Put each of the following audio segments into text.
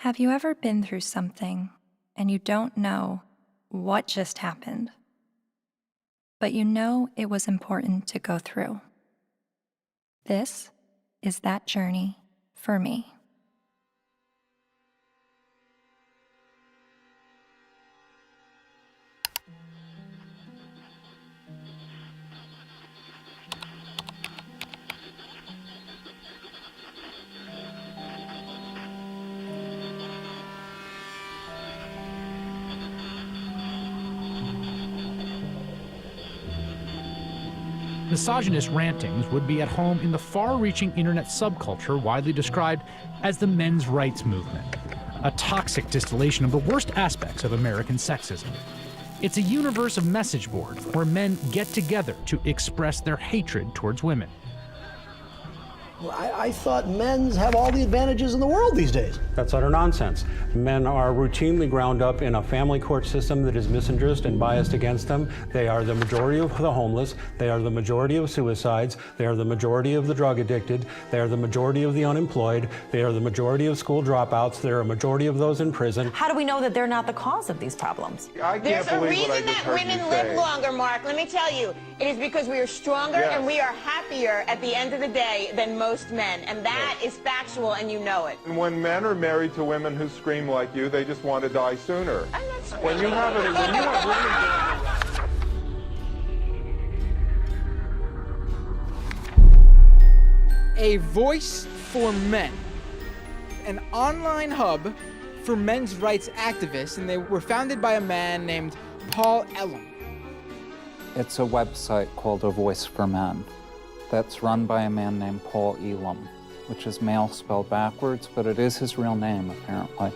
Have you ever been through something and you don't know what just happened, but you know it was important to go through? This is that journey for me. Misogynist rantings would be at home in the far-reaching internet subculture widely described as the men's rights movement, a toxic distillation of the worst aspects of American sexism. It's a universe of message boards where men get together to express their hatred towards women. Well, I thought men's have all the advantages in the world these days. That's utter nonsense. Men are routinely ground up in a family court system that is misandrist and biased against them. They are the majority of the homeless. They are the majority of suicides. They are the majority of the drug addicted. They are the majority of the unemployed. They are the majority of school dropouts. They are a majority of those in prison. How do we know that they're not the cause of these problems? There's a reason that women live longer, Mark. Let me tell you. It is because we are stronger and we are happier at the end of the day than most men. And that is factual, and you know it. And when men are married to women who scream like you, they just want to die sooner. I'm not screaming. When you have women... A Voice for Men, an online hub for men's rights activists, and they were founded by a man named Paul Elam. It's a website called A Voice for Men that's run by a man named Paul Elam, which is male spelled backwards, but it is his real name, apparently.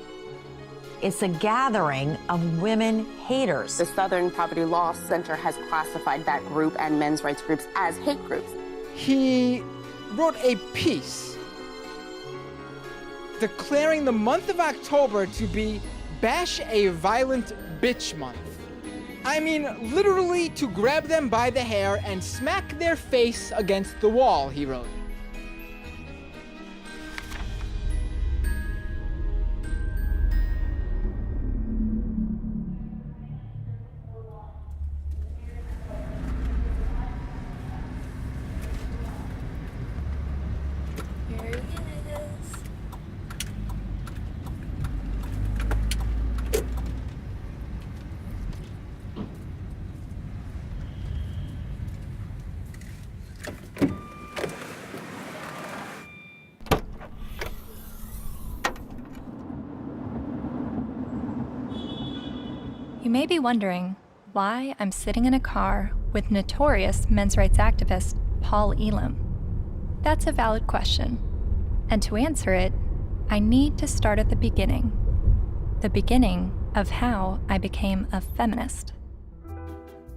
It's a gathering of women haters. The Southern Poverty Law Center has classified that group and men's rights groups as hate groups. He wrote a piece declaring the month of October to be Bash a Violent Bitch Month. I mean, literally to grab them by the hair and smack their face against the wall, he wrote. You may be wondering why I'm sitting in a car with notorious men's rights activist Paul Elam. That's a valid question. And to answer it, I need to start at the beginning of how I became a feminist.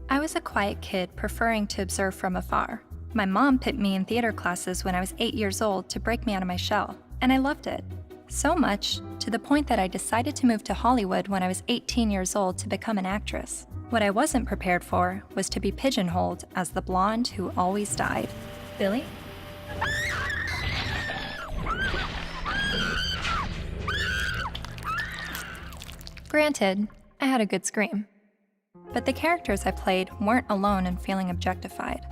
I was a quiet kid preferring to observe from afar. My mom put me in theater classes when I was 8 years old to break me out of my shell, and I loved it. So much, to the point that I decided to move to Hollywood when I was 18 years old to become an actress. What I wasn't prepared for was to be pigeonholed as the blonde who always died. Billy? Granted, I had a good scream. But the characters I played weren't alone in feeling objectified.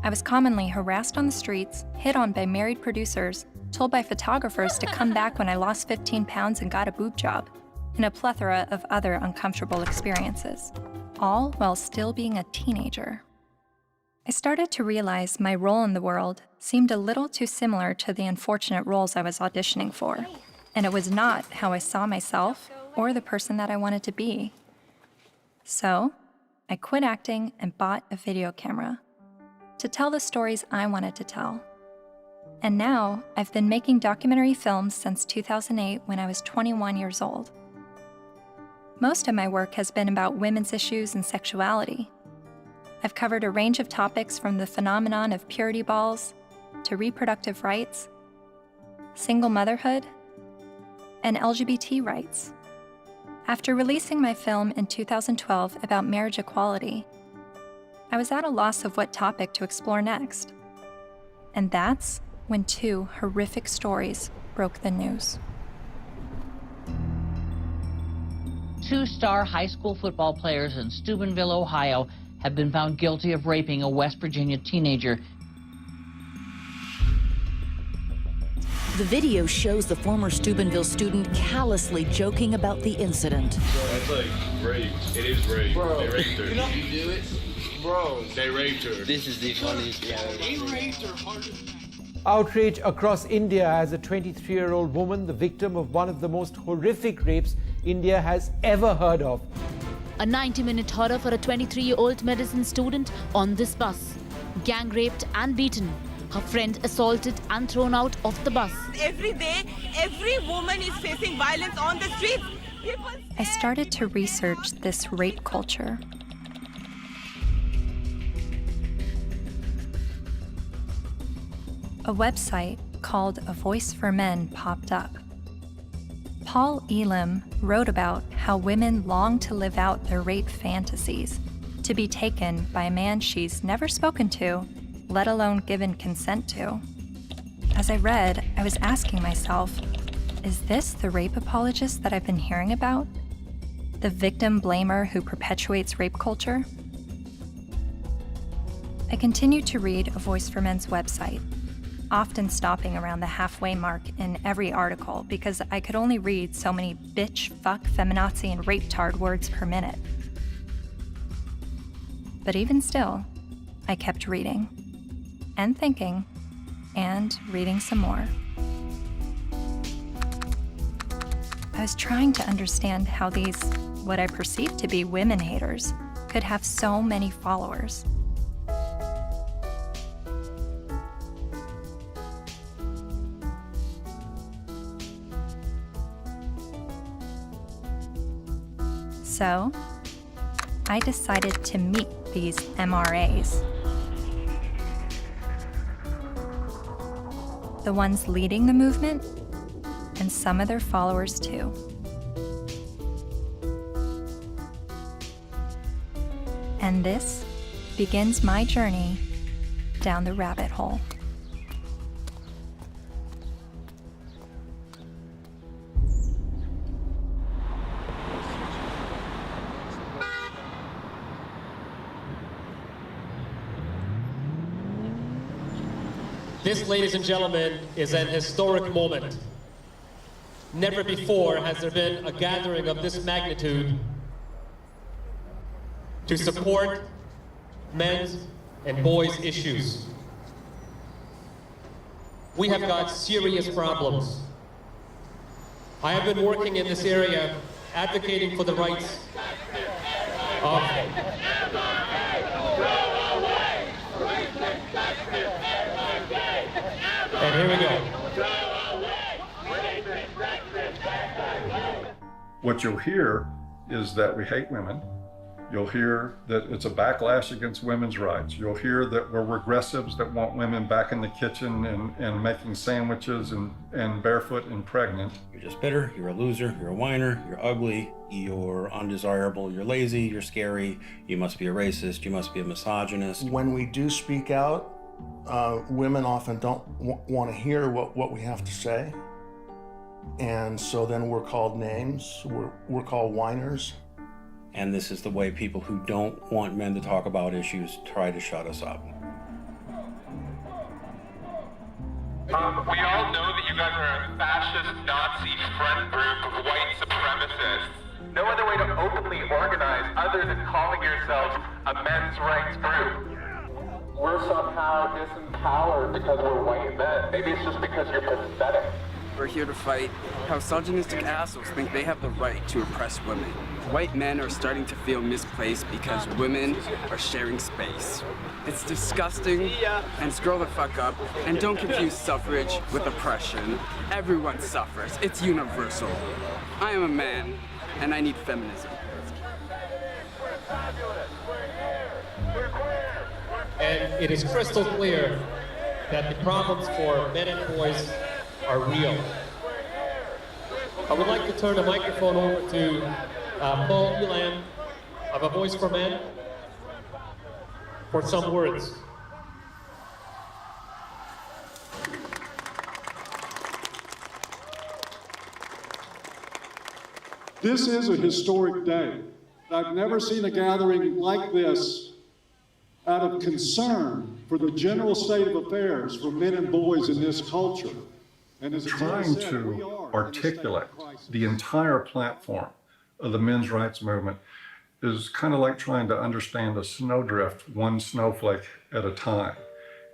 I was commonly harassed on the streets, hit on by married producers, told by photographers to come back when I lost 15 pounds and got a boob job, and a plethora of other uncomfortable experiences, all while still being a teenager. I started to realize my role in the world seemed a little too similar to the unfortunate roles I was auditioning for, and it was not how I saw myself or the person that I wanted to be. So, I quit acting and bought a video camera to tell the stories I wanted to tell. And now, I've been making documentary films since 2008 when I was 21 years old. Most of my work has been about women's issues and sexuality. I've covered a range of topics from the phenomenon of purity balls to reproductive rights, single motherhood, and LGBT rights. After releasing my film in 2012 about marriage equality, I was at a loss of what topic to explore next. And that's when two horrific stories broke the news. two-star high school football players in Steubenville, Ohio, have been found guilty of raping a West Virginia teenager. The video shows the former Steubenville student callously joking about the incident. That's like rape. It is rape. Bro, they raped her. You know, you do it? Bro. They raped her. This is the funniest thing I've They ever raped her harder. Outrage across India as a 23-year-old woman, the victim of one of the most horrific rapes India has ever heard of. A 90-minute horror for a 23-year-old medicine student on this bus. Gang raped and beaten. Her friend assaulted and thrown out of the bus. Every day, every woman is facing violence on the streets. I started to research this rape culture. A website called A Voice for Men popped up. Paul Elam wrote about how women long to live out their rape fantasies, to be taken by a man she's never spoken to, let alone given consent to. As I read, I was asking myself, is this the rape apologist that I've been hearing about? The victim blamer who perpetuates rape culture? I continued to read A Voice for Men's website, often stopping around the halfway mark in every article because I could only read so many bitch, fuck, feminazi, and rape-tard words per minute. But even still, I kept reading, and thinking, and reading some more. I was trying to understand how these, what I perceived to be women haters, could have so many followers. So, I decided to meet these MRAs. The ones leading the movement, and some of their followers too. And this begins my journey down the rabbit hole. This, ladies and gentlemen, is an historic moment. Never before has there been a gathering of this magnitude to support men's and boys' issues. We have got serious problems. I have been working in this area advocating for the rights of and here we go. What you'll hear is that we hate women. You'll hear that it's a backlash against women's rights. You'll hear that we're regressives that want women back in the kitchen and making sandwiches and barefoot and pregnant. You're just bitter, you're a loser, you're a whiner, you're ugly, you're undesirable, you're lazy, you're scary, you must be a racist, you must be a misogynist. When we do speak out, women often don't want to hear what we have to say. And so then we're called names, we're called whiners. And this is the way people who don't want men to talk about issues try to shut us up. We all know that you guys are a fascist, Nazi friend group of white supremacists. No other way to openly organize other than calling yourselves a men's rights group. We're somehow disempowered because we're white men. Maybe it's just because you're pathetic. We're here to fight how misogynistic assholes think they have the right to oppress women. White men are starting to feel misplaced because women are sharing space. It's disgusting, and scroll the fuck up, and don't confuse suffrage with oppression. Everyone suffers, it's universal. I am a man, and I need feminism. And it is crystal clear that the problems for men and boys are real. I would like to turn the microphone over to Paul Elam of A Voice for Men for some words. This is a historic day. I've never seen a gathering like this out of concern for the general state of affairs for men and boys in this culture. And as trying to articulate the entire platform of the men's rights movement is kind of like trying to understand a snowdrift one snowflake at a time.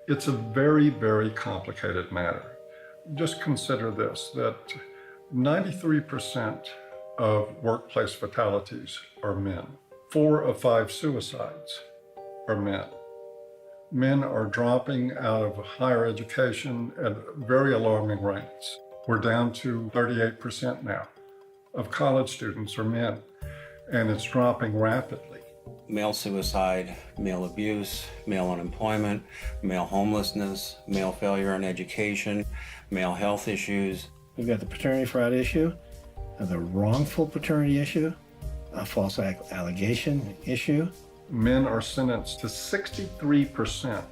It's a very, very complicated matter. Just consider this, that 93% of workplace fatalities are men. 4 of 5 suicides are men. Men are dropping out of higher education at very alarming rates. We're down to 38% now of college students are men, and it's dropping rapidly. Male suicide, male abuse, male unemployment, male homelessness, male failure in education, male health issues. We've got the paternity fraud issue, the wrongful paternity issue, a false allegation issue. Men are sentenced to 63%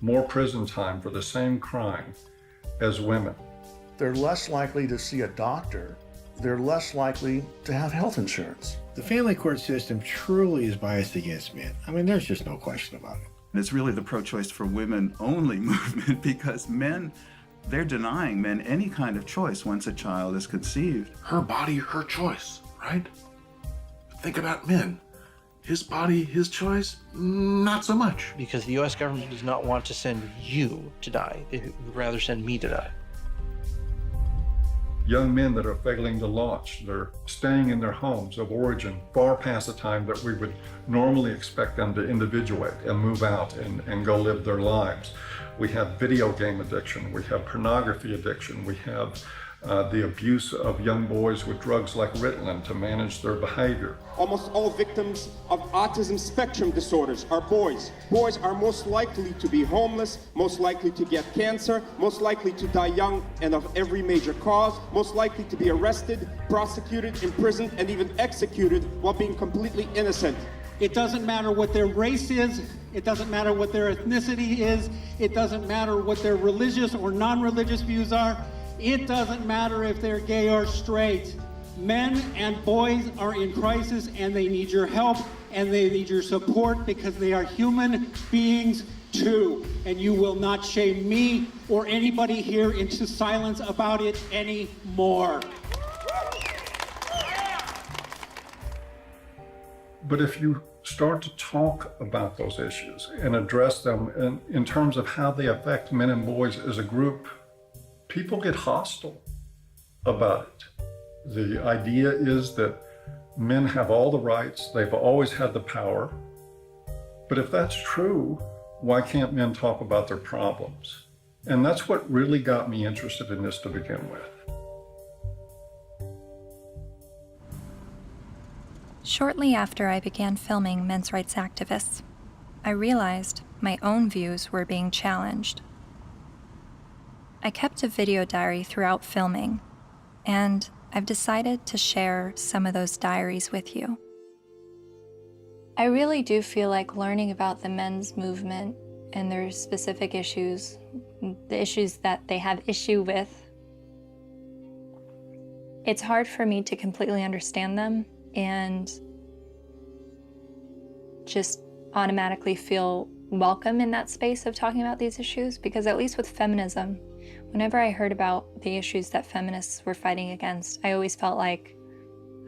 more prison time for the same crime as women. They're less likely to see a doctor. They're less likely to have health insurance. The family court system truly is biased against men. I mean, there's just no question about it. And it's really the pro-choice for women only movement, because men, they're denying men any kind of choice once a child is conceived. Her body, her choice, right? Think about men. His body, his choice, not so much. Because the U.S. government does not want to send you to die. They would rather send me to die. Young men that are failing to launch, they're staying in their homes of origin far past the time that we would normally expect them to individuate and move out and go live their lives. We have video game addiction, we have pornography addiction, we have the abuse of young boys with drugs like Ritalin to manage their behavior. Almost all victims of autism spectrum disorders are boys. Boys are most likely to be homeless, most likely to get cancer, most likely to die young and of every major cause, most likely to be arrested, prosecuted, imprisoned, and even executed while being completely innocent. It doesn't matter what their race is, it doesn't matter what their ethnicity is, it doesn't matter what their religious or non-religious views are. It doesn't matter if they're gay or straight. Men and boys are in crisis, and they need your help and they need your support, because they are human beings too. And you will not shame me or anybody here into silence about it anymore. But if you start to talk about those issues and address them in terms of how they affect men and boys as a group, people get hostile about it. The idea is that men have all the rights, they've always had the power. But if that's true, why can't men talk about their problems? And that's what really got me interested in this to begin with. Shortly after I began filming men's rights activists, I realized my own views were being challenged. I kept a video diary throughout filming, and I've decided to share some of those diaries with you. I really do feel like learning about the men's movement and their specific issues, the issues that they have issue with, it's hard for me to completely understand them and just automatically feel welcome in that space of talking about these issues, because at least with feminism, whenever I heard about the issues that feminists were fighting against, I always felt like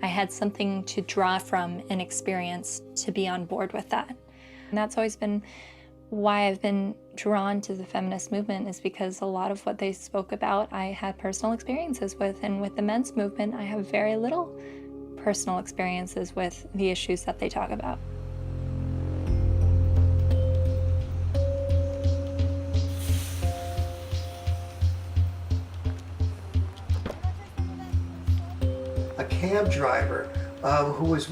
I had something to draw from and experience to be on board with that. And that's always been why I've been drawn to the feminist movement, is because a lot of what they spoke about I had personal experiences with, and with the men's movement I have very little personal experiences with the issues that they talk about. A cab driver who was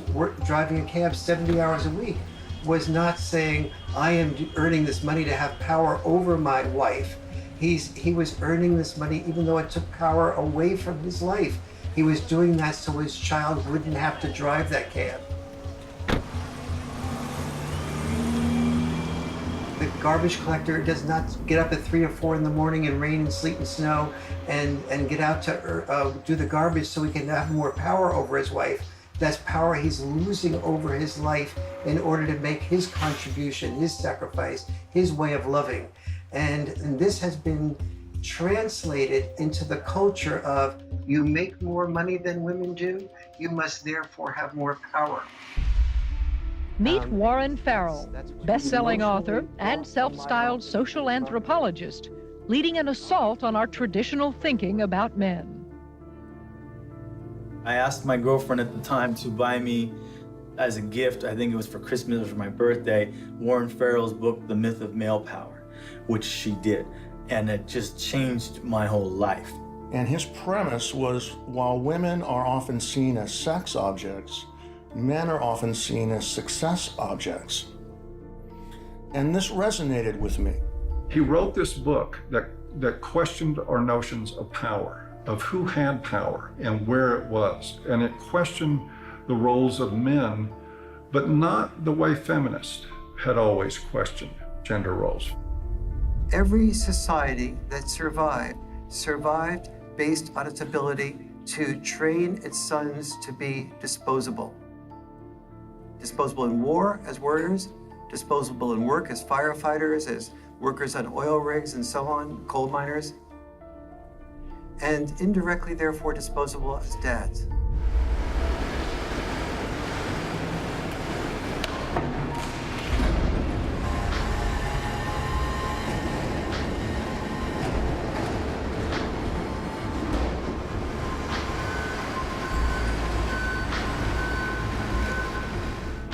driving a cab 70 hours a week was not saying, I am earning this money to have power over my wife. He was earning this money even though it took power away from his life. He was doing that so his child wouldn't have to drive that cab. garbage collector does not get up at 3 or 4 in the morning in rain and sleet and snow and get out to do the garbage so he can have more power over his wife. That's power he's losing over his life in order to make his contribution, his sacrifice, his way of loving. And this has been translated into the culture of, you make more money than women do, you must therefore have more power. Meet Warren Farrell, best-selling author and self-styled social anthropologist, leading an assault on our traditional thinking about men. I asked my girlfriend at the time to buy me as a gift, I think it was for Christmas or for my birthday, Warren Farrell's book, The Myth of Male Power, which she did. And it just changed my whole life. And his premise was, while women are often seen as sex objects, men are often seen as success objects. And this resonated with me. He wrote this book that questioned our notions of power, of who had power and where it was. And it questioned the roles of men, but not the way feminists had always questioned gender roles. Every society that survived based on its ability to train its sons to be disposable. Disposable in war as warriors, disposable in work as firefighters, as workers on oil rigs and so on, coal miners, and indirectly, therefore, disposable as dads.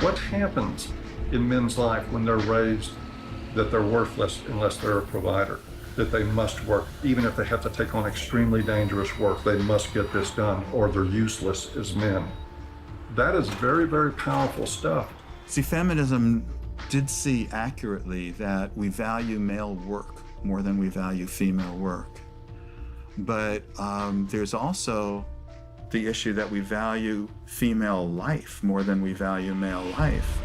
What happens in men's life when they're raised that they're worthless unless they're a provider, that they must work, even if they have to take on extremely dangerous work, they must get this done or they're useless as men? That is very, very powerful stuff. See, feminism did see accurately that we value male work more than we value female work. But there's also the issue that we value female life more than we value male life.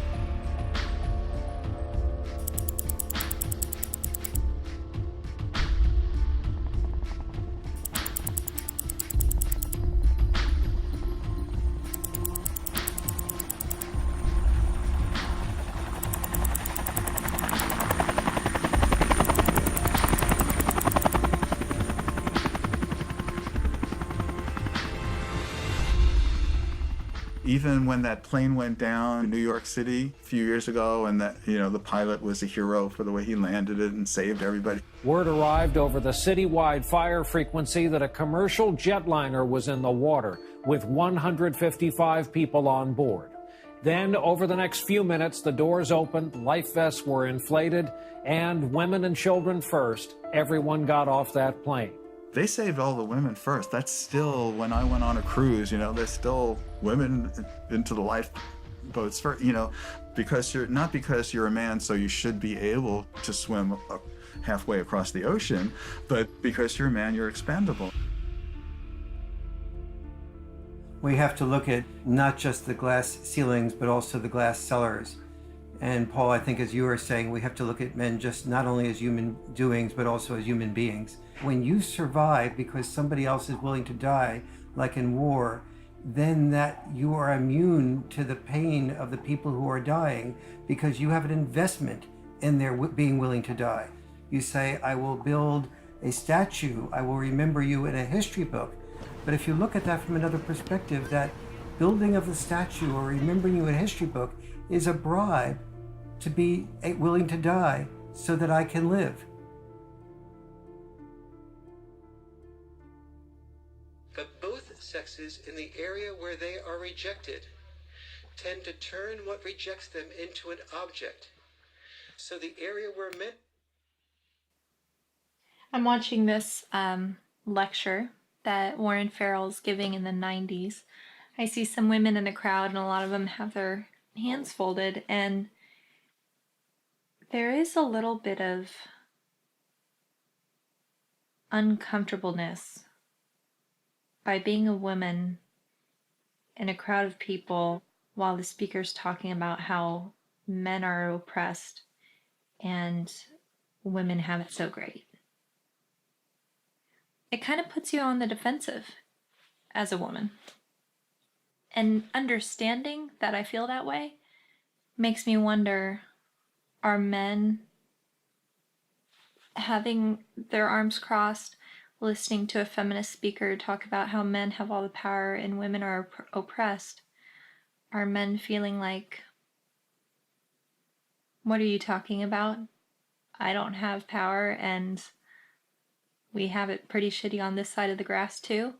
Even when that plane went down in New York City a few years ago, and that, the pilot was a hero for the way he landed it and saved everybody. Word arrived over the citywide fire frequency that a commercial jetliner was in the water with 155 people on board. Then, over the next few minutes, the doors opened, life vests were inflated, and women and children first, everyone got off that plane. They saved all the women first. That's still, when I went on a cruise, there's still women into the lifeboats first, because not because you're a man, so you should be able to swim halfway across the ocean, but because you're a man, you're expendable. We have to look at not just the glass ceilings, but also the glass cellars. And Paul, I think as you were saying, we have to look at men just not only as human doings, but also as human beings. When you survive because somebody else is willing to die, like in war, then that you are immune to the pain of the people who are dying because you have an investment in their being willing to die. You say, I will build a statue, I will remember you in a history book. But if you look at that from another perspective, that building of the statue or remembering you in a history book is a bribe to be willing to die so that I can live. But both sexes, in the area where they are rejected, tend to turn what rejects them into an object. So the area where men... I'm watching this lecture that Warren Farrell's giving in the 90s. I see some women in the crowd, and a lot of them have their hands folded, and there is a little bit of uncomfortableness by being a woman in a crowd of people while the speaker's talking about how men are oppressed and women have it so great. It kind of puts you on the defensive as a woman. And understanding that I feel that way makes me wonder, are men having their arms crossed, listening to a feminist speaker talk about how men have all the power and women are oppressed? Are men feeling like, what are you talking about? I don't have power and we have it pretty shitty on this side of the grass too?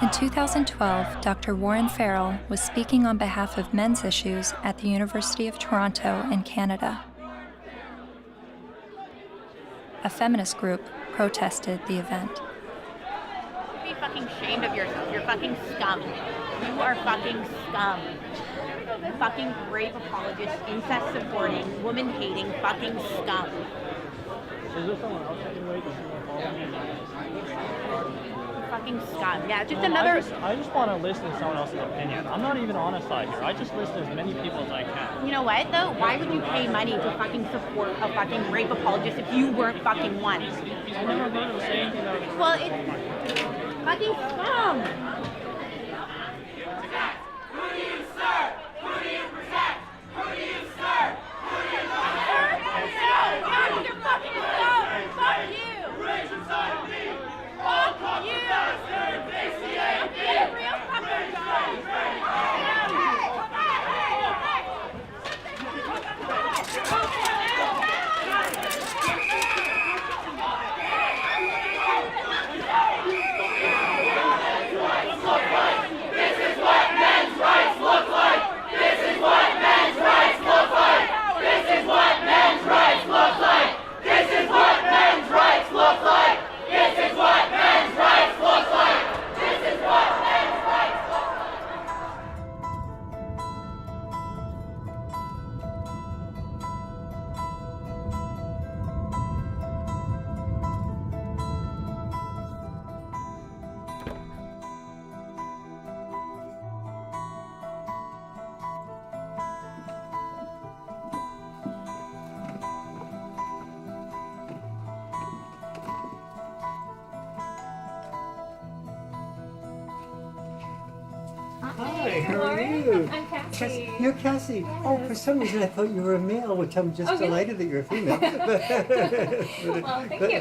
In 2012, Dr. Warren Farrell was speaking on behalf of men's issues at the University of Toronto in Canada. A feminist group protested the event. Be fucking ashamed of yourself. You're fucking scum. You are fucking scum. Fucking rape apologist, incest supporting, woman hating, fucking scum. Is there someone else I can wait to see my phone? Fucking scum. Yeah, just another. I just want to listen to someone else's opinion. I'm not even on a side here. I just listen to as many people as I can. You know what though? Why would you pay money to fucking support a fucking rape apologist if you weren't fucking one? I never heard him say anything that was. Well, it's fucking scum. Who do you serve? Who do you protect? Who do you serve? Who do you protect? You're fucking scum. Fuck you. Rage inside of me. All cops are bastards. ACAB. Real fucking scum. Hi, how are you? I'm Cassie. You're Cassie. Oh, for some reason I thought you were a male, which I'm just delighted that you're a female. Well, thank you.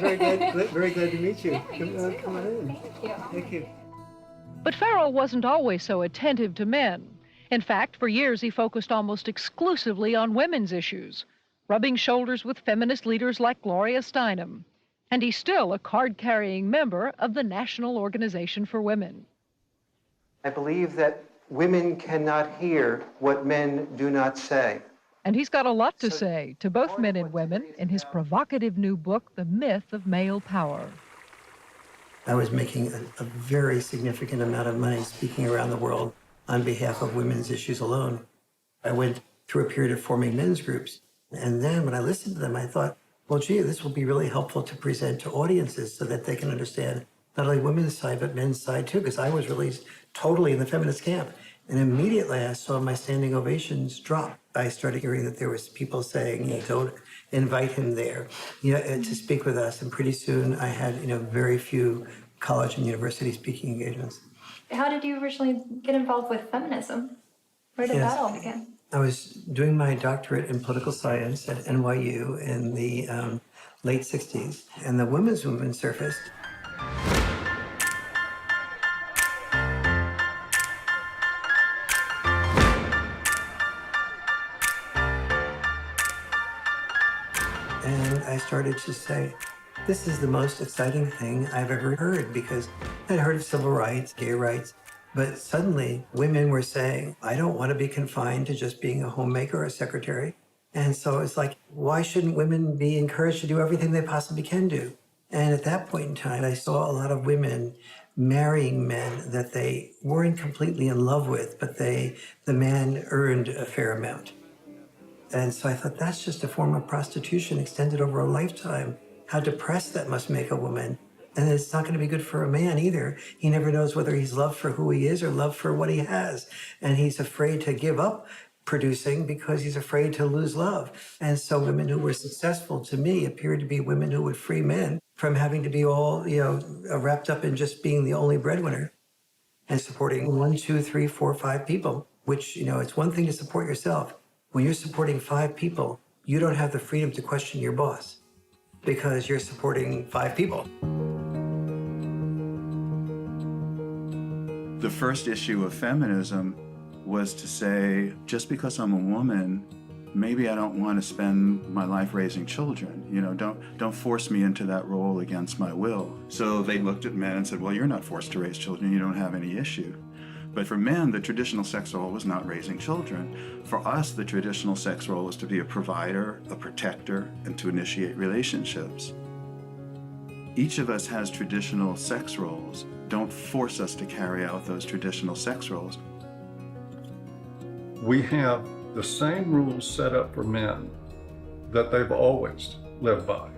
Very glad to meet you. Yeah, Come on in. Thank you. Thank you. But Farrell wasn't always so attentive to men. In fact, for years he focused almost exclusively on women's issues, rubbing shoulders with feminist leaders like Gloria Steinem. And he's still a card-carrying member of the National Organization for Women. I believe that women cannot hear what men do not say. And he's got a lot to say to both men and women in his provocative new book, The Myth of Male Power. I was making a very significant amount of money speaking around the world on behalf of women's issues alone. I went through a period of forming men's groups. And then when I listened to them, I thought, well, gee, this will be really helpful to present to audiences so that they can understand not only women's side, but men's side too, because I was really totally in the feminist camp. And immediately I saw my standing ovations drop. I started hearing that there was people saying, don't invite him there, to speak with us. And pretty soon I had, very few college and university speaking engagements. How did you originally get involved with feminism? Where did that all begin? I was doing my doctorate in political science at NYU in the late 60s, and the women's movement surfaced. And I started to say, this is the most exciting thing I've ever heard, because I'd heard of civil rights, gay rights, But suddenly, women were saying, I don't want to be confined to just being a homemaker or a secretary. And so it's like, why shouldn't women be encouraged to do everything they possibly can do? And at that point in time, I saw a lot of women marrying men that they weren't completely in love with, but the man earned a fair amount. And so I thought, that's just a form of prostitution extended over a lifetime. How depressed that must make a woman. And it's not going to be good for a man either. He never knows whether he's loved for who he is or loved for what he has. And he's afraid to give up producing because he's afraid to lose love. And so women who were successful to me appeared to be women who would free men from having to be all, wrapped up in just being the only breadwinner and supporting 1, 2, 3, 4, 5 people, which, it's one thing to support yourself. When you're supporting 5 people, you don't have the freedom to question your boss because you're supporting 5 people. The first issue of feminism was to say, just because I'm a woman, maybe I don't want to spend my life raising children. Don't force me into that role against my will. So they looked at men and said, well, you're not forced to raise children. You don't have any issue. But for men, the traditional sex role was not raising children. For us, the traditional sex role was to be a provider, a protector, and to initiate relationships. Each of us has traditional sex roles. Don't force us to carry out those traditional sex roles. We have the same rules set up for men that they've always lived by,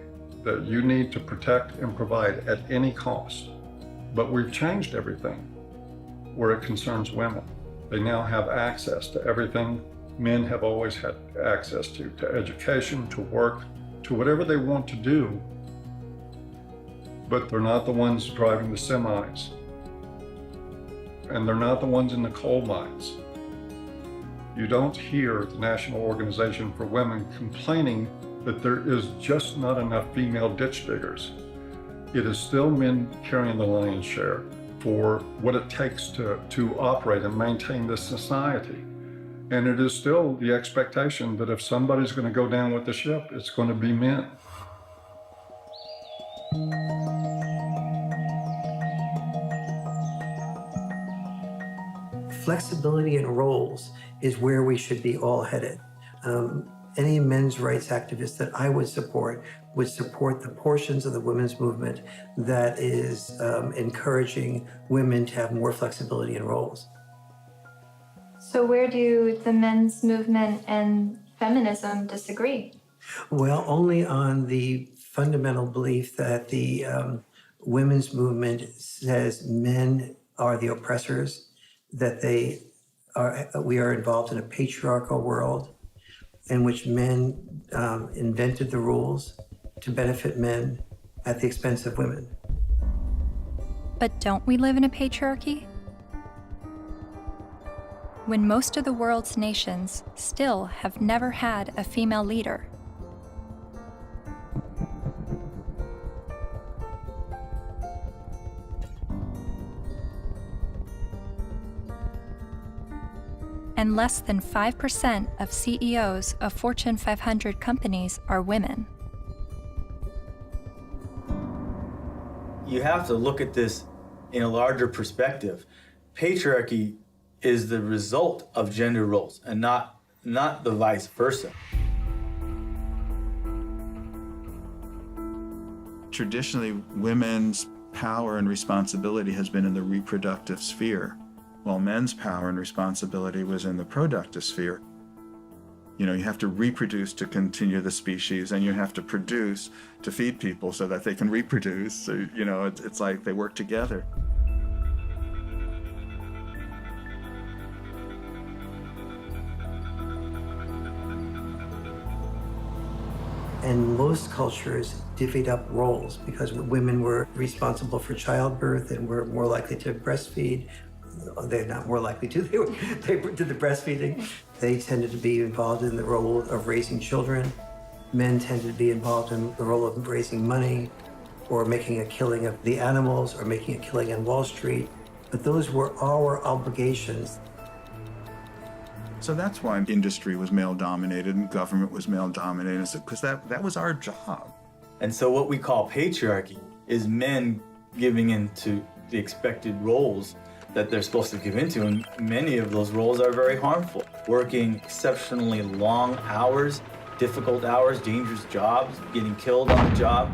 that you need to protect and provide at any cost. But we've changed everything where it concerns women. They now have access to everything men have always had access to education, to work, to whatever they want to do. But they're not the ones driving the semis. And they're not the ones in the coal mines. You don't hear the National Organization for Women complaining that there is just not enough female ditch diggers. It is still men carrying the lion's share for what it takes to operate and maintain this society. And it is still the expectation that if somebody's going to go down with the ship, it's going to be men. Flexibility in roles is where we should be all headed. Any men's rights activist that I would support the portions of the women's movement that is encouraging women to have more flexibility in roles. So where do the men's movement and feminism disagree? Well, only on the fundamental belief that the women's movement says men are the oppressors, that we are involved in a patriarchal world in which men invented the rules to benefit men at the expense of women. But don't we live in a patriarchy? When most of the world's nations still have never had a female leader. And less than 5% of CEOs of Fortune 500 companies are women. You have to look at this in a larger perspective. Patriarchy is the result of gender roles and not the vice versa. Traditionally, women's power and responsibility has been in the reproductive sphere, while men's power and responsibility was in the productive sphere. You have to reproduce to continue the species, and you have to produce to feed people so that they can reproduce. So, it's like they work together. And most cultures divvied up roles because women were responsible for childbirth and were more likely to breastfeed. They're not more likely to, they did the breastfeeding. They tended to be involved in the role of raising children. Men tended to be involved in the role of raising money or making a killing of the animals or making a killing on Wall Street. But those were our obligations. So that's why industry was male-dominated and government was male-dominated, because that was our job. And so what we call patriarchy is men giving into the expected roles that they're supposed to give into, and many of those roles are very harmful. Working exceptionally long hours, difficult hours, dangerous jobs, getting killed on the job.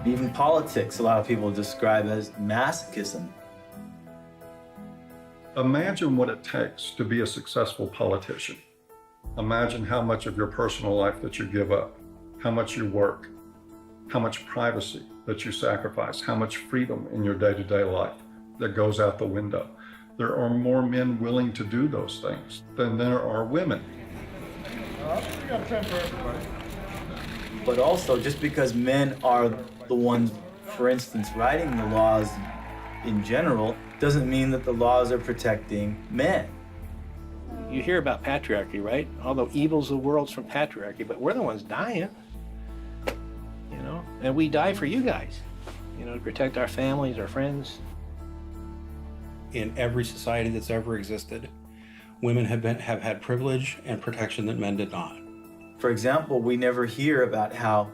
Even politics, a lot of people describe as masochism. Imagine what it takes to be a successful politician. Imagine how much of your personal life that you give up, how much you work, how much privacy that you sacrifice, how much freedom in your day-to-day life that goes out the window. There are more men willing to do those things than there are women. We got time for everybody. But also, just because men are the ones, for instance, writing the laws in general, doesn't mean that the laws are protecting men. You hear about patriarchy, right? All the evils of the world's from patriarchy, but we're the ones dying. You know, and we die for you guys, you know, to protect our families, our friends. In every society that's ever existed, women have had privilege and protection that men did not. For example, we never hear about how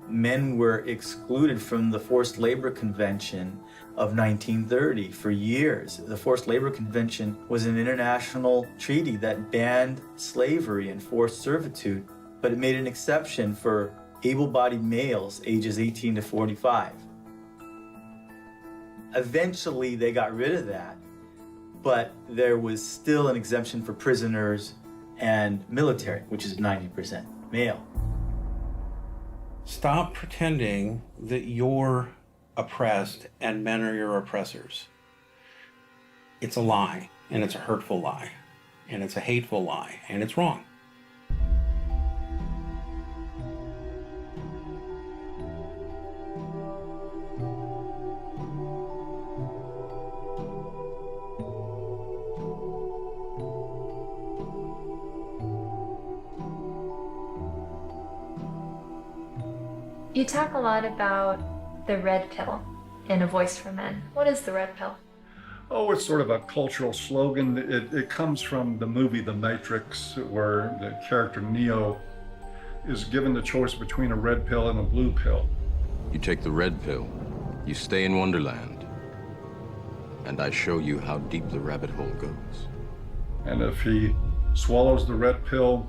men were excluded from the Forced Labor Convention of 1930 for years. The Forced Labor Convention was an international treaty that banned slavery and forced servitude, but it made an exception for able-bodied males ages 18 to 45. Eventually, they got rid of that, but there was still an exemption for prisoners and military, which is 90% male. Stop pretending that you're oppressed and men are your oppressors. It's a lie, and it's a hurtful lie, and it's a hateful lie, and it's wrong. You talk a lot about the red pill in A Voice for Men. What is the red pill? Oh, it's sort of a cultural slogan. It comes from the movie The Matrix, where the character Neo is given the choice between a red pill and a blue pill. You take the red pill, you stay in Wonderland, and I show you how deep the rabbit hole goes. And if he swallows the red pill,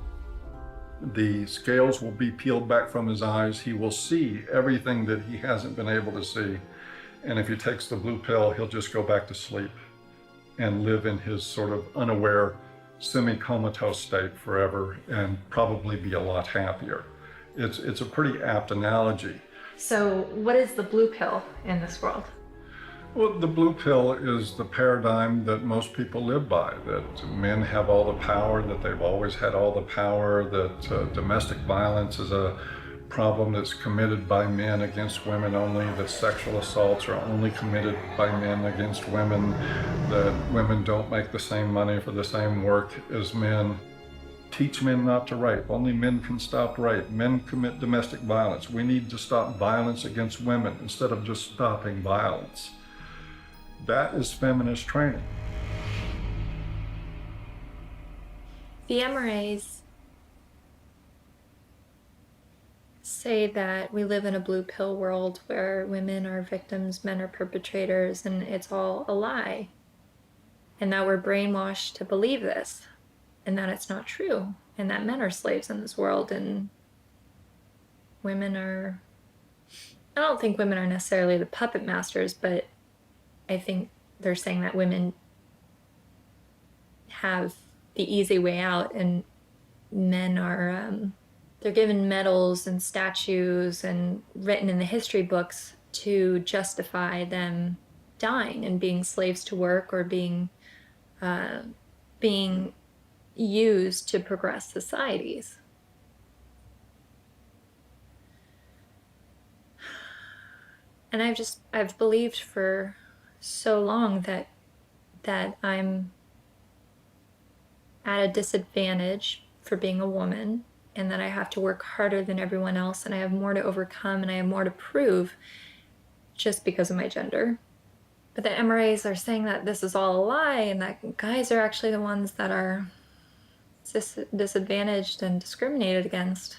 the scales will be peeled back from his eyes. He will see everything that he hasn't been able to see. And if he takes the blue pill, he'll just go back to sleep and live in his sort of unaware, semi-comatose state forever and probably be a lot happier. It's a pretty apt analogy. So what is the blue pill in this world? Well, the blue pill is the paradigm that most people live by, that men have all the power, that they've always had all the power, that domestic violence is a problem that's committed by men against women only, that sexual assaults are only committed by men against women, that women don't make the same money for the same work as men. Teach men not to rape. Only men can stop rape. Men commit domestic violence. We need to stop violence against women instead of just stopping violence. That is feminist training. The MRAs say that we live in a blue pill world where women are victims, men are perpetrators, and it's all a lie. And that we're brainwashed to believe this, and that it's not true, and that men are slaves in this world, and women are... I don't think women are necessarily the puppet masters, but I think they're saying that women have the easy way out, and men are, they're given medals and statues and written in the history books to justify them dying and being slaves to work or being used to progress societies. And I've believed for so long that I'm at a disadvantage for being a woman, and that I have to work harder than everyone else, and I have more to overcome, and I have more to prove just because of my gender. But the MRAs are saying that this is all a lie, and that guys are actually the ones that are disadvantaged and discriminated against.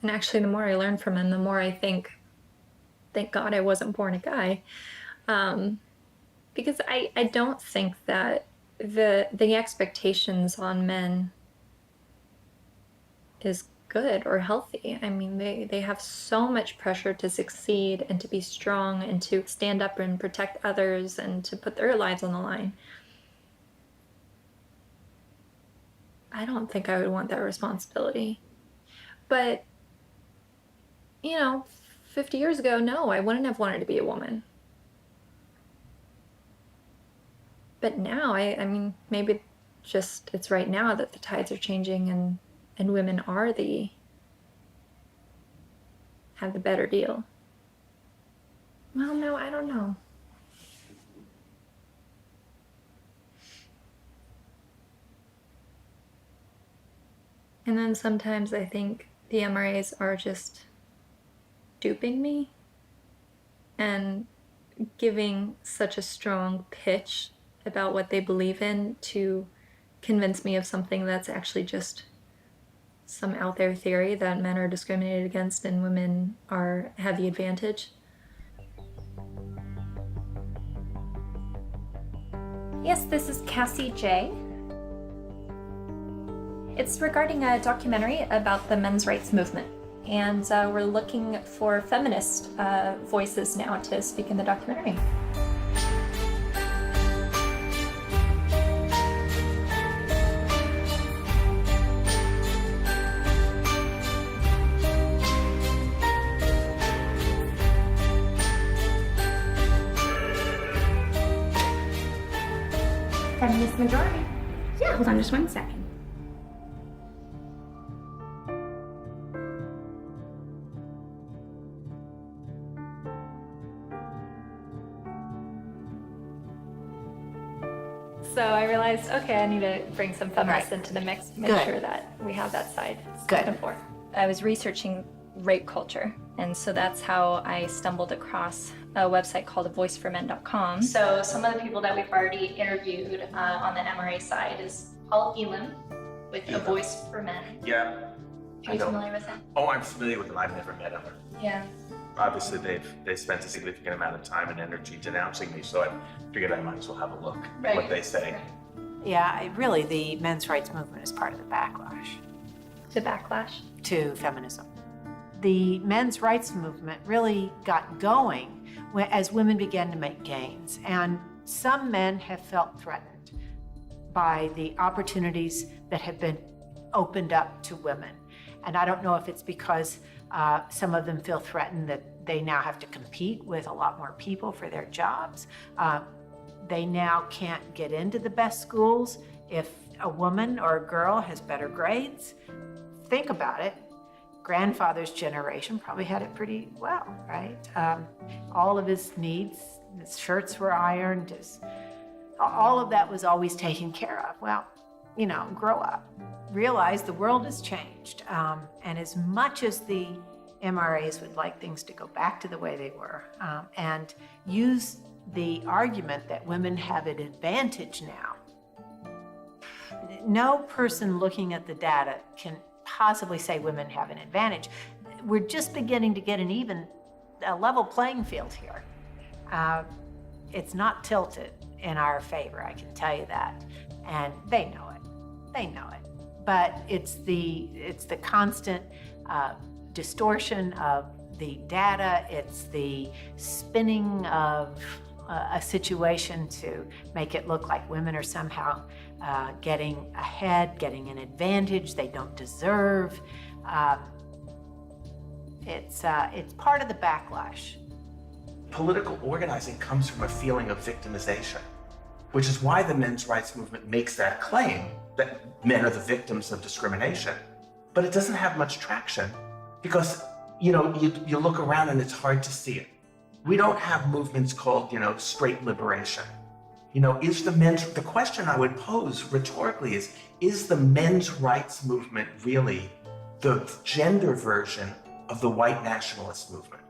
And actually, the more I learn from them, the more I think thank God I wasn't born a guy. Because I don't think that the expectations on men is good or healthy. I mean, they have so much pressure to succeed and to be strong and to stand up and protect others and to put their lives on the line. I don't think I would want that responsibility. But, 50 years ago, no, I wouldn't have wanted to be a woman. But now, I mean, maybe just it's right now that the tides are changing and women are have the better deal. Well, no, I don't know. And then sometimes I think the MRAs are just duping me and giving such a strong pitch about what they believe in to convince me of something that's actually just some out there theory that men are discriminated against and women have the advantage. Yes, this is Cassie J. It's regarding a documentary about the men's rights movement, and we're looking for feminist voices now to speak in the documentary. Feminist majority. Yeah, hold on just 1 second. So I realized, okay, I need to bring some feminists into the mix, make sure that we have that side spoken for. I was researching rape culture, and so that's how I stumbled across a website called avoiceformen.com. So some of the people that we've already interviewed on the MRA side is Paul Elam with A Voice for Men. Yeah. Are you familiar with him? Oh, I'm familiar with them. I've never met him. Yeah. Obviously, they spent a significant amount of time and energy denouncing me, so I figured I might as well have a look at what they say. Yeah, really, the men's rights movement is part of the backlash. The backlash? To feminism. The men's rights movement really got going as women began to make gains, and some men have felt threatened by the opportunities that have been opened up to women. And I don't know if it's because some of them feel threatened that they now have to compete with a lot more people for their jobs. They now can't get into the best schools if a woman or a girl has better grades. Think about it. Grandfather's generation probably had it pretty well, right? All of his needs, his shirts were ironed, all of that was always taken care of. Well, grow up. Realize the world has changed. And as much as the MRAs would like things to go back to the way they were, and use the argument that women have an advantage now, no person looking at the data can possibly say women have an advantage. We're just beginning to get a level playing field here. It's not tilted in our favor, I can tell you that. And they know it. They know it. But it's the constant distortion of the data. It's the spinning of a situation to make it look like women are somehow getting ahead, getting an advantage they don't deserve. It's part of the backlash. Political organizing comes from a feeling of victimization, which is why the men's rights movement makes that claim that men are the victims of discrimination. But it doesn't have much traction because, you look around and it's hard to see it. We don't have movements called, straight liberation. The question I would pose rhetorically is the men's rights movement really the gender version of the white nationalist movement?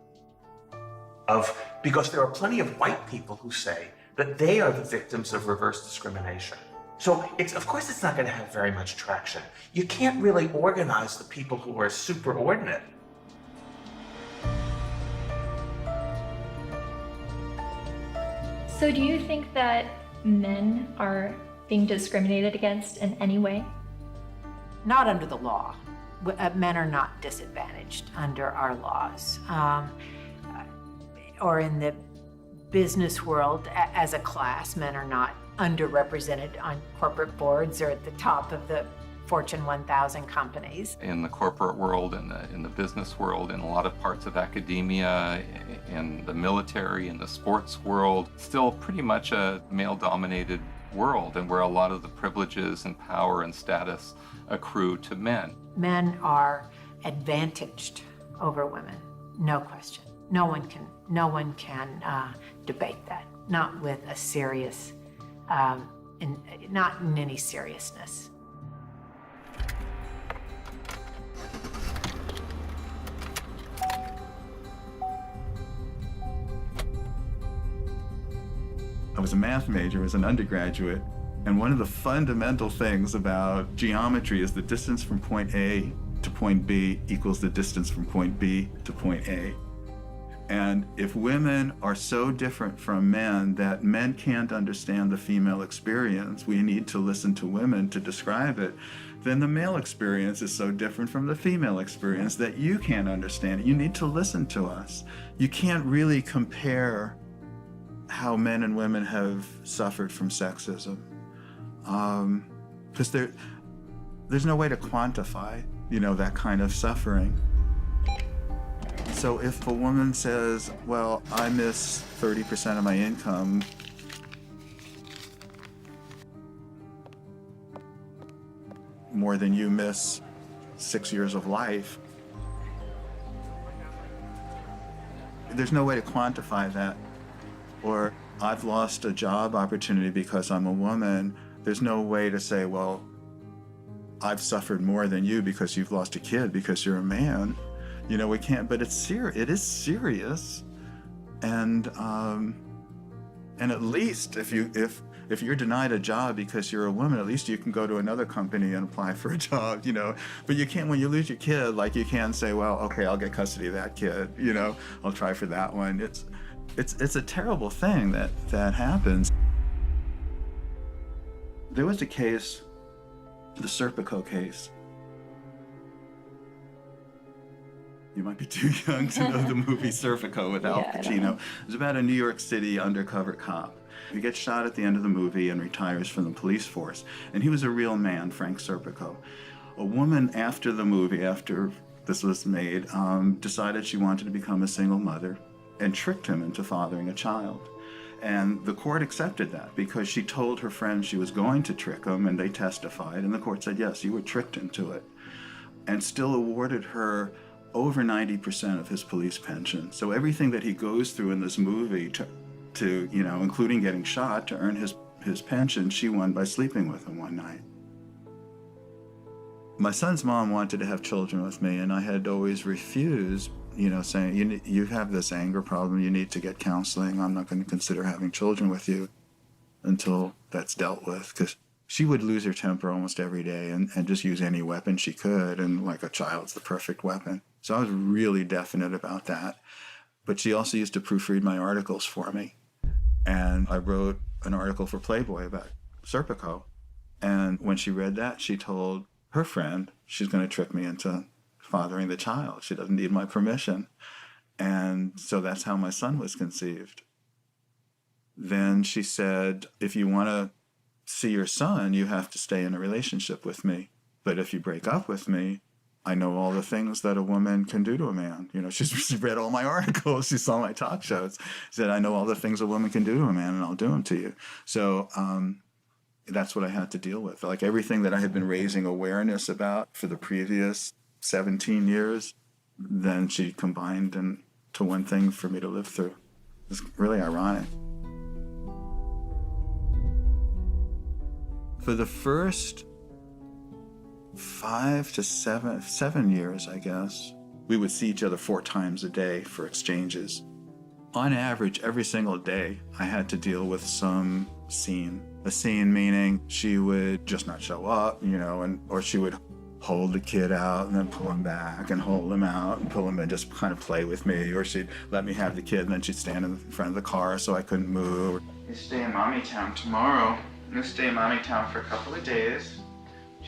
Because there are plenty of white people who say that they are the victims of reverse discrimination. So of course it's not going to have very much traction. You can't really organize the people who are superordinate. So do you think that men are being discriminated against in any way? Not under the law. Men are not disadvantaged under our laws. Or in the business world, as a class, men are not underrepresented on corporate boards or at the top of the Fortune 1000 companies. In the corporate world, in the business world, in a lot of parts of academia, in the military, in the sports world, still pretty much a male-dominated world, and where a lot of the privileges and power and status accrue to men. Men are advantaged over women, no question. No one can debate that, not with a serious, not in any seriousness. I was a math major as an undergraduate, and one of the fundamental things about geometry is the distance from point A to point B equals the distance from point B to point A. And if women are so different from men that men can't understand the female experience, we need to listen to women to describe it, then the male experience is so different from the female experience that you can't understand it. You need to listen to us. You can't really compare how men and women have suffered from sexism, because there's no way to quantify, that kind of suffering. So if a woman says, well, I miss 30% of my income, more than you miss 6 years of life, there's no way to quantify that. Or I've lost a job opportunity because I'm a woman. There's no way to say, well, I've suffered more than you because you've lost a kid because you're a man. We can't, but it is serious. And at least if you're denied a job because you're a woman, at least you can go to another company and apply for a job, But you can't, when you lose your kid, like you can't say, well, okay, I'll get custody of that kid, I'll try for that one. It's a terrible thing that happens. There was a case, the Serpico case. You might be too young to know the movie Serpico with Al Pacino. It was about a New York City undercover cop. He gets shot at the end of the movie and retires from the police force. And he was a real man, Frank Serpico. A woman after the movie, after this was made, decided she wanted to become a single mother and tricked him into fathering a child. And the court accepted that because she told her friends she was going to trick him, and they testified, and the court said, yes, you were tricked into it, and still awarded her over 90% of his police pension. So everything that he goes through in this movie to including getting shot to earn his pension, she won by sleeping with him one night. My son's mom wanted to have children with me, and I had always refused, saying, you have this anger problem, you need to get counseling. I'm not going to consider having children with you until that's dealt with, because she would lose her temper almost every day and just use any weapon she could, and like a child's the perfect weapon. So I was really definite about that. But she also used to proofread my articles for me. And I wrote an article for Playboy about Serpico. And when she read that, she told her friend she's going to trick me into fathering the child. She doesn't need my permission. And so that's how my son was conceived. Then she said, if you want to see your son, you have to stay in a relationship with me. But if you break up with me, I know all the things that a woman can do to a man. She's read all my articles. She saw my talk shows. She said, I know all the things a woman can do to a man, and I'll do them to you. So that's what I had to deal with. Like everything that I had been raising awareness about for the previous 17 years, then she combined into one thing for me to live through. It's really ironic. For the first 5 to 7 years, I guess, we would see each other 4 times a day for exchanges. On average, every single day, I had to deal with some scene. A scene meaning she would just not show up, or she would hold the kid out and then pull him back and hold him out and pull him and just kind of play with me, or she'd let me have the kid and then she'd stand in front of the car so I couldn't move. You stay in Mommy Town tomorrow. You stay in Mommy Town for a couple of days,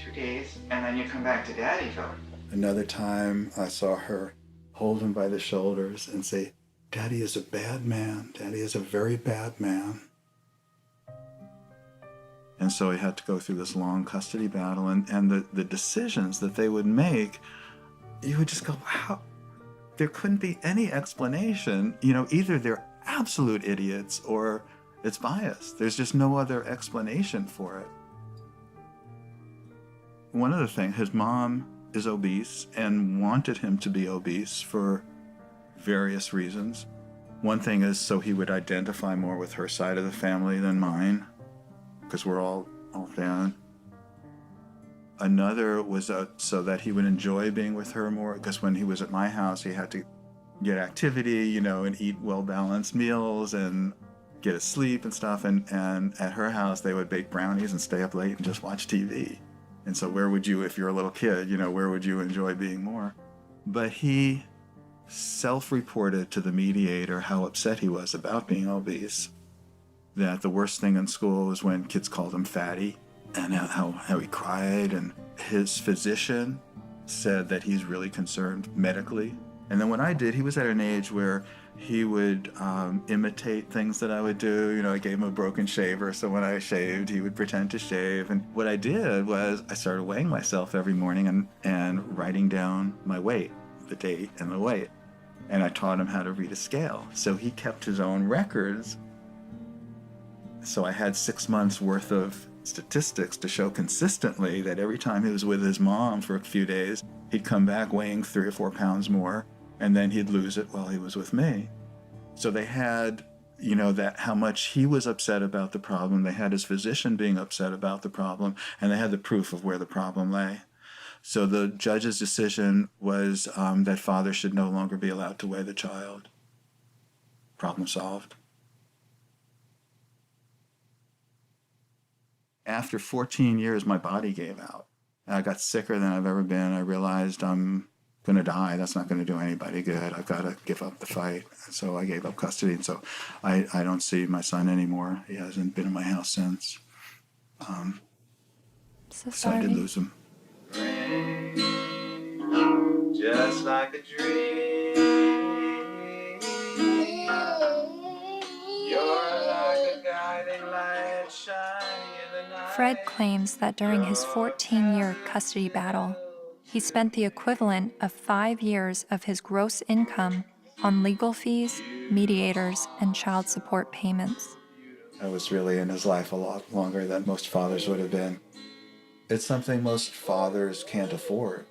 2 days, and then you come back to Daddyville. Another time I saw her hold him by the shoulders and say, Daddy is a bad man. Daddy is a very bad man. And so he had to go through this long custody battle, and the decisions that they would make, you would just go, wow, there couldn't be any explanation. You know, either they're absolute idiots or it's biased. There's just no other explanation for it. One other thing, his mom is obese and wanted him to be obese for various reasons. One thing is so he would identify more with her side of the family than mine, because we're all thin. Another was so that he would enjoy being with her more, because when he was at my house, he had to get activity, you know, and eat well-balanced meals and get his sleep and stuff. And at her house, they would bake brownies and stay up late and just watch TV. And so where would you, if you're a little kid, you know, where would you enjoy being more? But he self-reported to the mediator how upset he was about being obese, that the worst thing in school was when kids called him fatty, and how he cried. And his physician said that he's really concerned medically. And then what I did, he was at an age where he would imitate things that I would do. You know, I gave him a broken shaver, so when I shaved, he would pretend to shave. And what I did was I started weighing myself every morning and writing down my weight, the date and the weight. And I taught him how to read a scale. So he kept his own records. So I had 6 months worth of statistics to show consistently that every time he was with his mom for a few days, he'd come back weighing 3 or 4 pounds more, and then he'd lose it while he was with me. So they had, you know, that how much he was upset about the problem. They had his physician being upset about the problem, and they had the proof of where the problem lay. So the judge's decision was that father should no longer be allowed to weigh the child. Problem solved. After 14 years, my body gave out. I got sicker than I've ever been. I realized I'm going to die. That's not going to do anybody good. I've got to give up the fight. And so I gave up custody. And so I don't see my son anymore. He hasn't been in my house since. So I did lose him. Just like a dream. You're like a guiding light shining in the night. Fred claims that during his 14-year custody battle, he spent the equivalent of 5 years of his gross income on legal fees, mediators, and child support payments. I was really in his life a lot longer than most fathers would have been. It's something most fathers can't afford.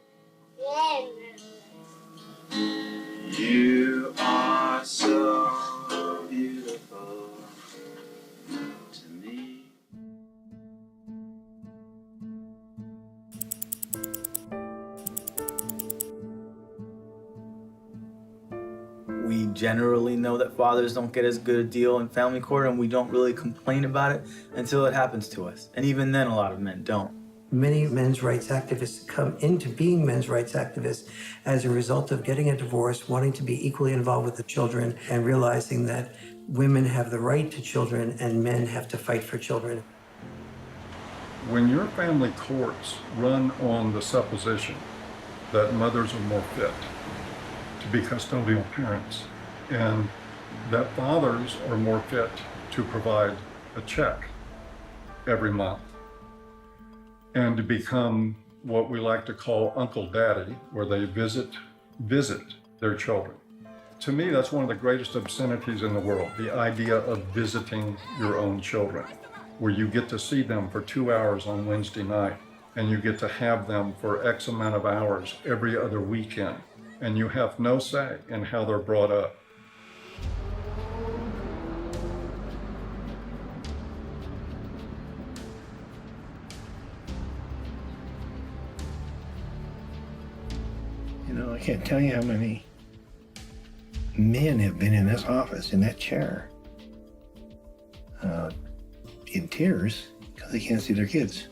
You are so beautiful to me. We generally know that fathers don't get as good a deal in family court, and we don't really complain about it until it happens to us. And even then, a lot of men don't. Many men's rights activists come into being men's rights activists as a result of getting a divorce, wanting to be equally involved with the children, and realizing that women have the right to children and men have to fight for children. When your family courts run on the supposition that mothers are more fit to be custodial parents and that fathers are more fit to provide a check every month and to become what we like to call Uncle Daddy, where they visit their children. To me, that's one of the greatest obscenities in the world, the idea of visiting your own children, where you get to see them for 2 hours on Wednesday night, and you get to have them for X amount of hours every other weekend, and you have no say in how they're brought up. You know, I can't tell you how many men have been in this office, in that chair, in tears because they can't see their kids.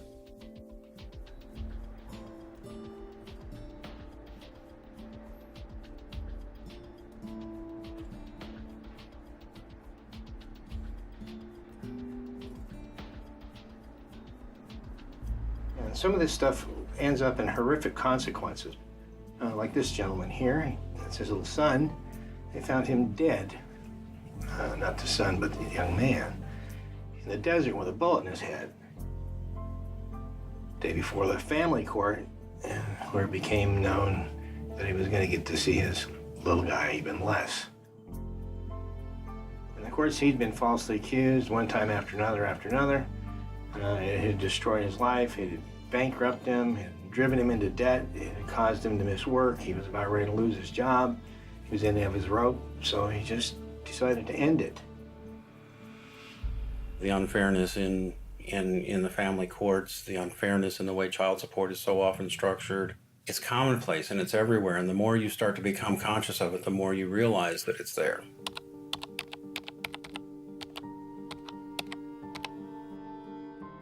some of this stuff ends up in horrific consequences. Like this gentleman here, that's his little son. They found him dead. Not the son, but the young man. In the desert with a bullet in his head. The day before the family court, where it became known that he was going to get to see his little guy even less. And of course, he'd been falsely accused one time after another after another. It had destroyed his life. It had bankrupted him. It had driven him into debt. It had caused him to miss work. He was about ready to lose his job. He was in the end of his rope, so he just decided to end it. The unfairness in the family courts, the unfairness in the way child support is so often structured, it's commonplace and it's everywhere. And the more you start to become conscious of it, the more you realize that it's there.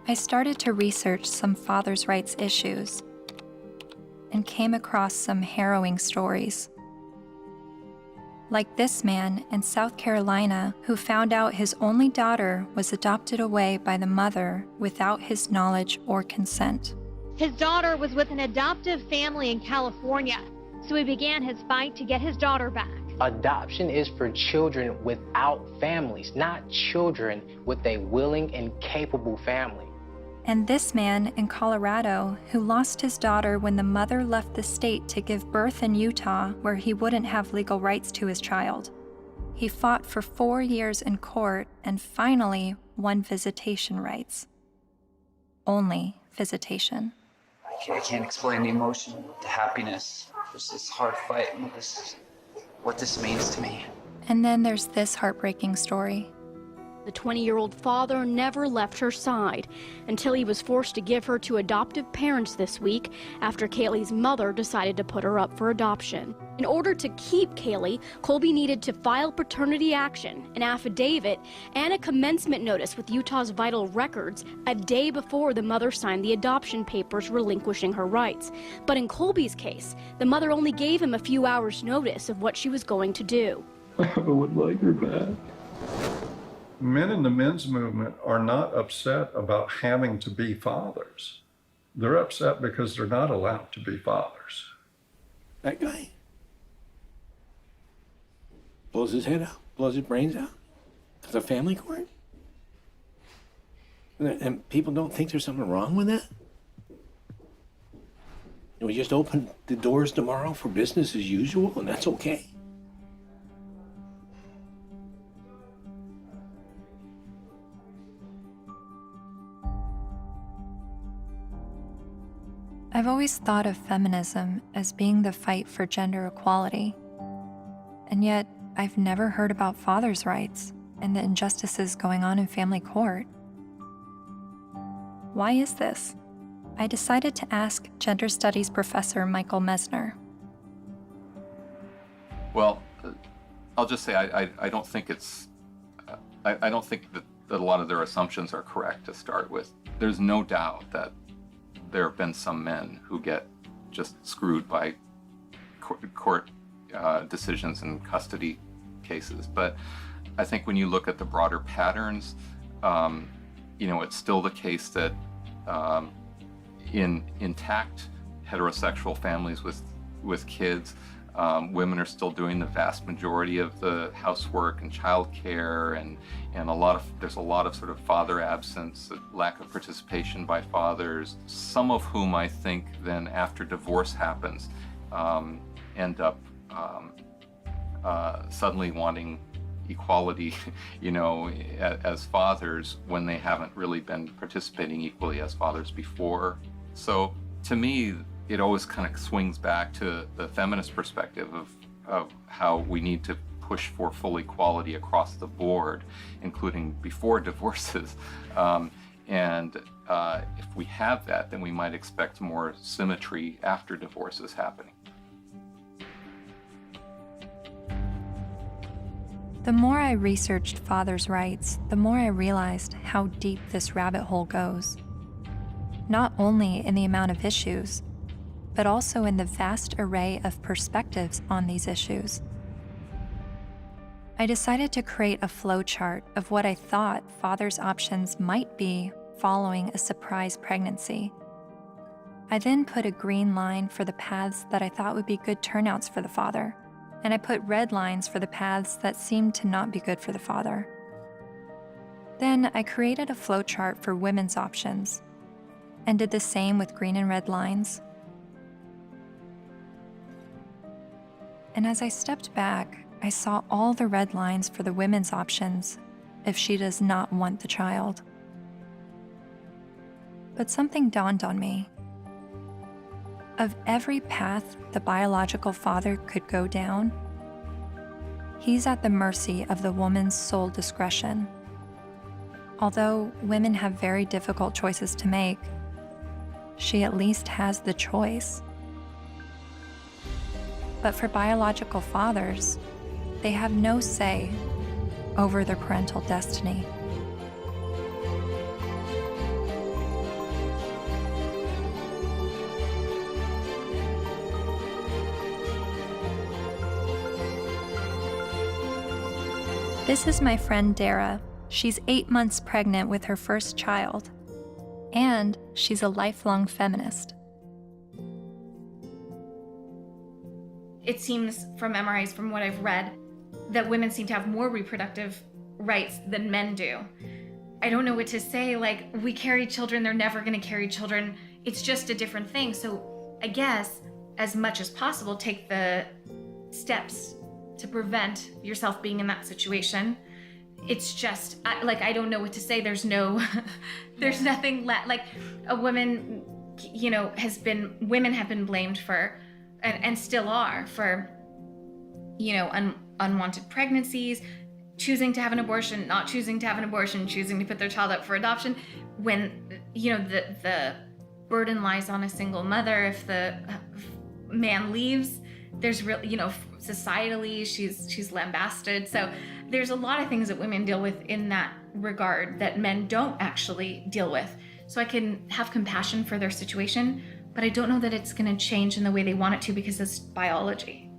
I started to research some fathers' rights issues and came across some harrowing stories. Like this man in South Carolina who found out his only daughter was adopted away by the mother without his knowledge or consent. His daughter was with an adoptive family in California, so he began his fight to get his daughter back. Adoption is for children without families, not children with a willing and capable family. And this man in Colorado who lost his daughter when the mother left the state to give birth in Utah, where he wouldn't have legal rights to his child. He fought for 4 years in court and finally won visitation rights. Only visitation. I can't explain the emotion, the happiness. There's this hard fight, what this means to me. And then there's this heartbreaking story. The 20-year-old father never left her side until he was forced to give her to adoptive parents this week after Kaylee's mother decided to put her up for adoption. In order to keep Kaylee, Colby needed to file paternity action, an affidavit, and a commencement notice with Utah's Vital Records a day before the mother signed the adoption papers relinquishing her rights. But in Colby's case, the mother only gave him a few hours' notice of what she was going to do. I would like her back. Men in the men's movement are not upset about having to be fathers. They're upset because they're not allowed to be fathers. That guy blows his head out, blows his brains out. Because of family court? And people don't think there's something wrong with that? And we just open the doors tomorrow for business as usual, and that's okay? I've always thought of feminism as being the fight for gender equality. And yet, I've never heard about fathers' rights and the injustices going on in family court. Why is this? I decided to ask gender studies professor Michael Mesner. Well, I'll just say I don't think it's, I don't think that a lot of their assumptions are correct to start with. There's no doubt that there have been some men who get just screwed by court decisions and custody cases. But I think when you look at the broader patterns, it's still the case that in intact heterosexual families with kids, women are still doing the vast majority of the housework and childcare, and there's a lot of sort of father absence, lack of participation by fathers, some of whom I think then after divorce happens end up suddenly wanting equality, as fathers when they haven't really been participating equally as fathers before. So to me, it always kind of swings back to the feminist perspective of how we need to push for full equality across the board, including before divorces. If we have that, then we might expect more symmetry after divorces happening. The more I researched fathers' rights, the more I realized how deep this rabbit hole goes. Not only in the amount of issues, but also in the vast array of perspectives on these issues. I decided to create a flowchart of what I thought fathers' options might be following a surprise pregnancy. I then put a green line for the paths that I thought would be good turnouts for the father, and I put red lines for the paths that seemed to not be good for the father. Then I created a flowchart for women's options, and did the same with green and red lines. And as I stepped back, I saw all the red lines for the women's options if she does not want the child. But something dawned on me. Of every path the biological father could go down, he's at the mercy of the woman's sole discretion. Although women have very difficult choices to make, she at least has the choice. But for biological fathers, they have no say over their parental destiny. This is my friend Dara. She's 8 months pregnant with her first child, and she's a lifelong feminist. It seems from MRIs, from what I've read, that women seem to have more reproductive rights than men do. I don't know what to say, like, we carry children, they're never gonna carry children. It's just a different thing. So I guess, as much as possible, take the steps to prevent yourself being in that situation. It's just, I don't know what to say. There's no, there's nothing like a woman, women have been blamed for, and still are, for, unwanted pregnancies, choosing to have an abortion, not choosing to have an abortion, choosing to put their child up for adoption, when, the burden lies on a single mother. If the man leaves, there's real, societally, she's lambasted. So there's a lot of things that women deal with in that regard that men don't actually deal with. So I can have compassion for their situation, but I don't know that it's gonna change in the way they want it to, because it's biology,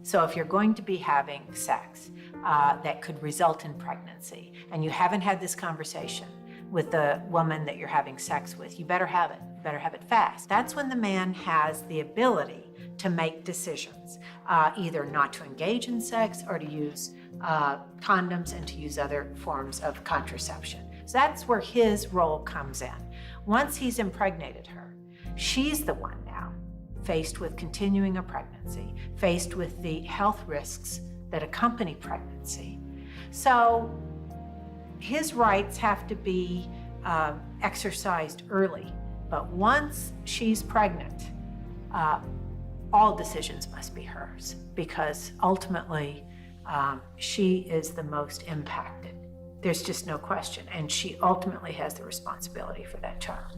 So if you're going to be having sex that could result in pregnancy, and you haven't had this conversation with the woman that you're having sex with, you better have it. You better have it fast. That's when the man has the ability to make decisions, either not to engage in sex or to use condoms and to use other forms of contraception. So that's where his role comes in. Once he's impregnated her, she's the one now faced with continuing a pregnancy, faced with the health risks that accompany pregnancy. So his rights have to be exercised early, but once she's pregnant, all decisions must be hers, because ultimately she is the most impacted. There's just no question, and she ultimately has the responsibility for that child.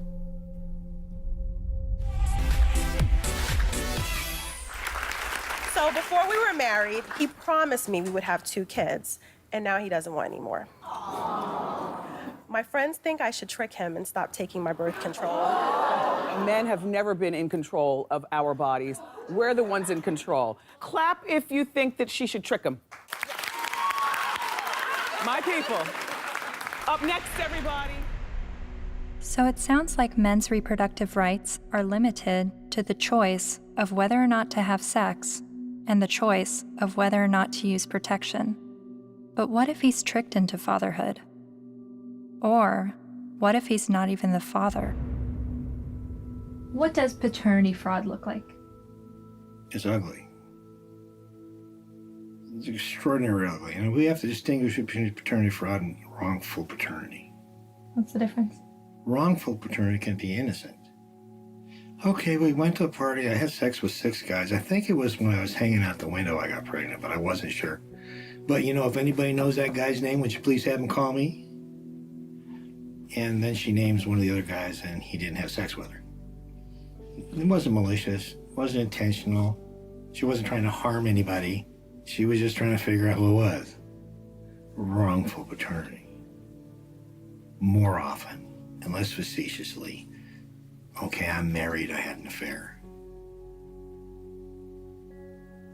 So before we were married, he promised me we would have 2 kids, and now he doesn't want any more. My friends think I should trick him and stop taking my birth control. Men have never been in control of our bodies. We're the ones in control. Clap if you think that she should trick him. My people. Up next, everybody. So it sounds like men's reproductive rights are limited to the choice of whether or not to have sex and the choice of whether or not to use protection. But what if he's tricked into fatherhood? Or what if he's not even the father? What does paternity fraud look like? It's ugly. It's extraordinarily ugly. And we have to distinguish between paternity fraud and wrongful paternity. What's the difference? Wrongful paternity can be innocent. Okay, we went to a party. I had sex with 6 guys. I think it was when I was hanging out the window I got pregnant, but I wasn't sure. But if anybody knows that guy's name, would you please have him call me? And then she names one of the other guys, and he didn't have sex with her. It wasn't malicious. It wasn't intentional. She wasn't trying to harm anybody. She was just trying to figure out who it was. Wrongful paternity. More often, and less facetiously, okay, I'm married, I had an affair.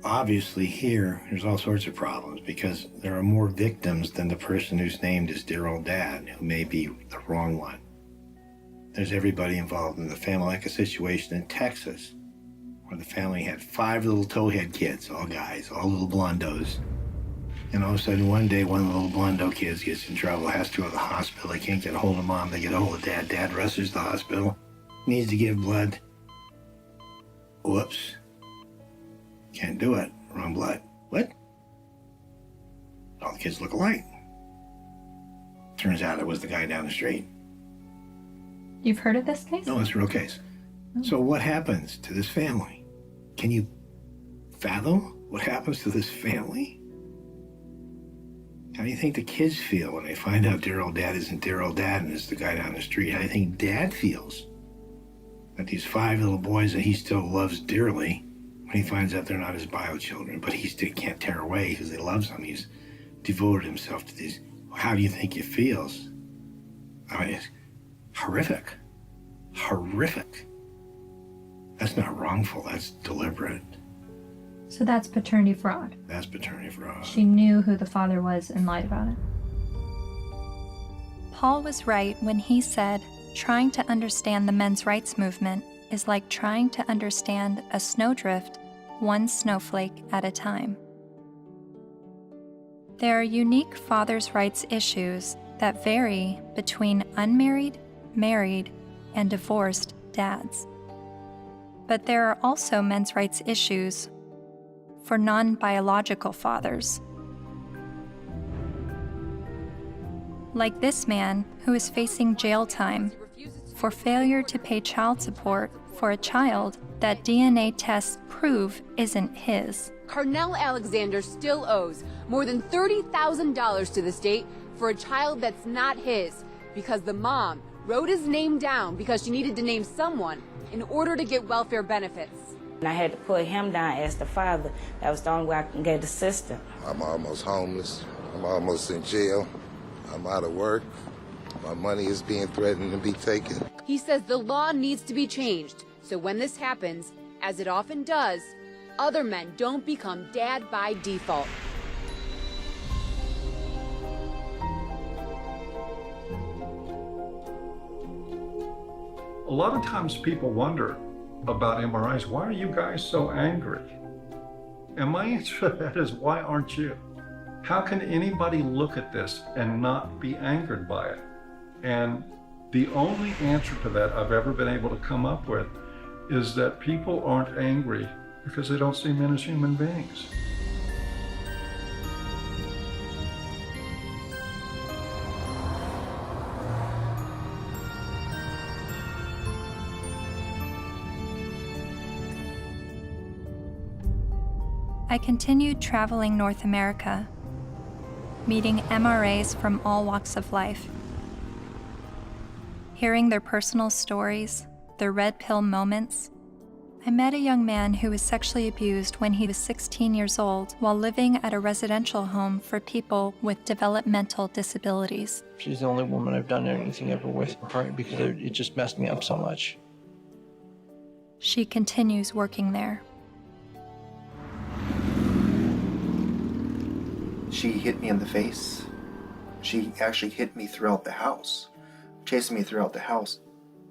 Obviously here, there's all sorts of problems because there are more victims than the person who's named as dear old dad, who may be the wrong one. There's everybody involved in the family, like a situation in Texas where the family had 5 little towhead kids, all guys, all little blondos. And all of a sudden, one day, one of the little blondo kids gets in trouble, has to go to the hospital. They can't get a hold of mom. They get a hold of dad. Dad rushes to the hospital, needs to give blood. Whoops. Can't do it. Wrong blood. What? All the kids look alike. Turns out it was the guy down the street. You've heard of this case? No, it's a real case. So what happens to this family? Can you fathom what happens to this family? How do you think the kids feel when they find out dear old dad isn't dear old dad and it's the guy down the street? How do you think dad feels? That these 5 little boys that he still loves dearly, when he finds out they're not his bio children, but he still can't tear away because he loves them. He's devoted himself to these. How do you think it feels? I mean, it's horrific. Horrific. That's not wrongful, that's deliberate. So that's paternity fraud. That's paternity fraud. She knew who the father was and lied about it. Paul was right when he said, trying to understand the men's rights movement is like trying to understand a snowdrift, one snowflake at a time. There are unique fathers' rights issues that vary between unmarried, married, and divorced dads. But there are also men's rights issues for non-biological fathers. Like this man who is facing jail time for failure to pay child support for a child that DNA tests prove isn't his. Carnell Alexander still owes more than $30,000 to the state for a child that's not his because the mom wrote his name down because she needed to name someone in order to get welfare benefits. And I had to put him down as the father. That was the only way I can get the system. I'm almost homeless. I'm almost in jail. I'm out of work. My money is being threatened to be taken. He says the law needs to be changed so when this happens, as it often does, other men don't become dad by default. A lot of times people wonder about MRIs, why are you guys so angry? And my answer to that is, why aren't you? How can anybody look at this and not be angered by it? And the only answer to that I've ever been able to come up with is that people aren't angry because they don't see men as human beings. I continued traveling North America, meeting MRAs from all walks of life, hearing their personal stories, their red pill moments. I met a young man who was sexually abused when he was 16 years old while living at a residential home for people with developmental disabilities. She's the only woman I've done anything ever with, partly because it just messed me up so much. She continues working there. She hit me in the face. She actually hit me throughout the house, chasing me throughout the house.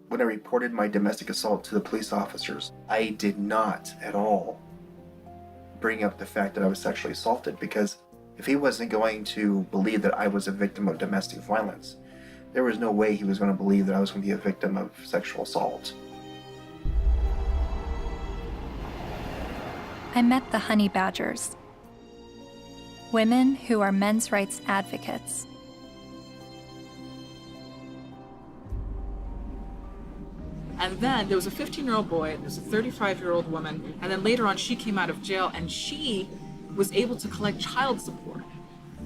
When I reported my domestic assault to the police officers, I did not at all bring up the fact that I was sexually assaulted, because if he wasn't going to believe that I was a victim of domestic violence, there was no way he was going to believe that I was going to be a victim of sexual assault. I met the honey badgers, women who are men's rights advocates. And then there was a 15-year-old boy, there's a 35-year-old woman, and then later on she came out of jail and she was able to collect child support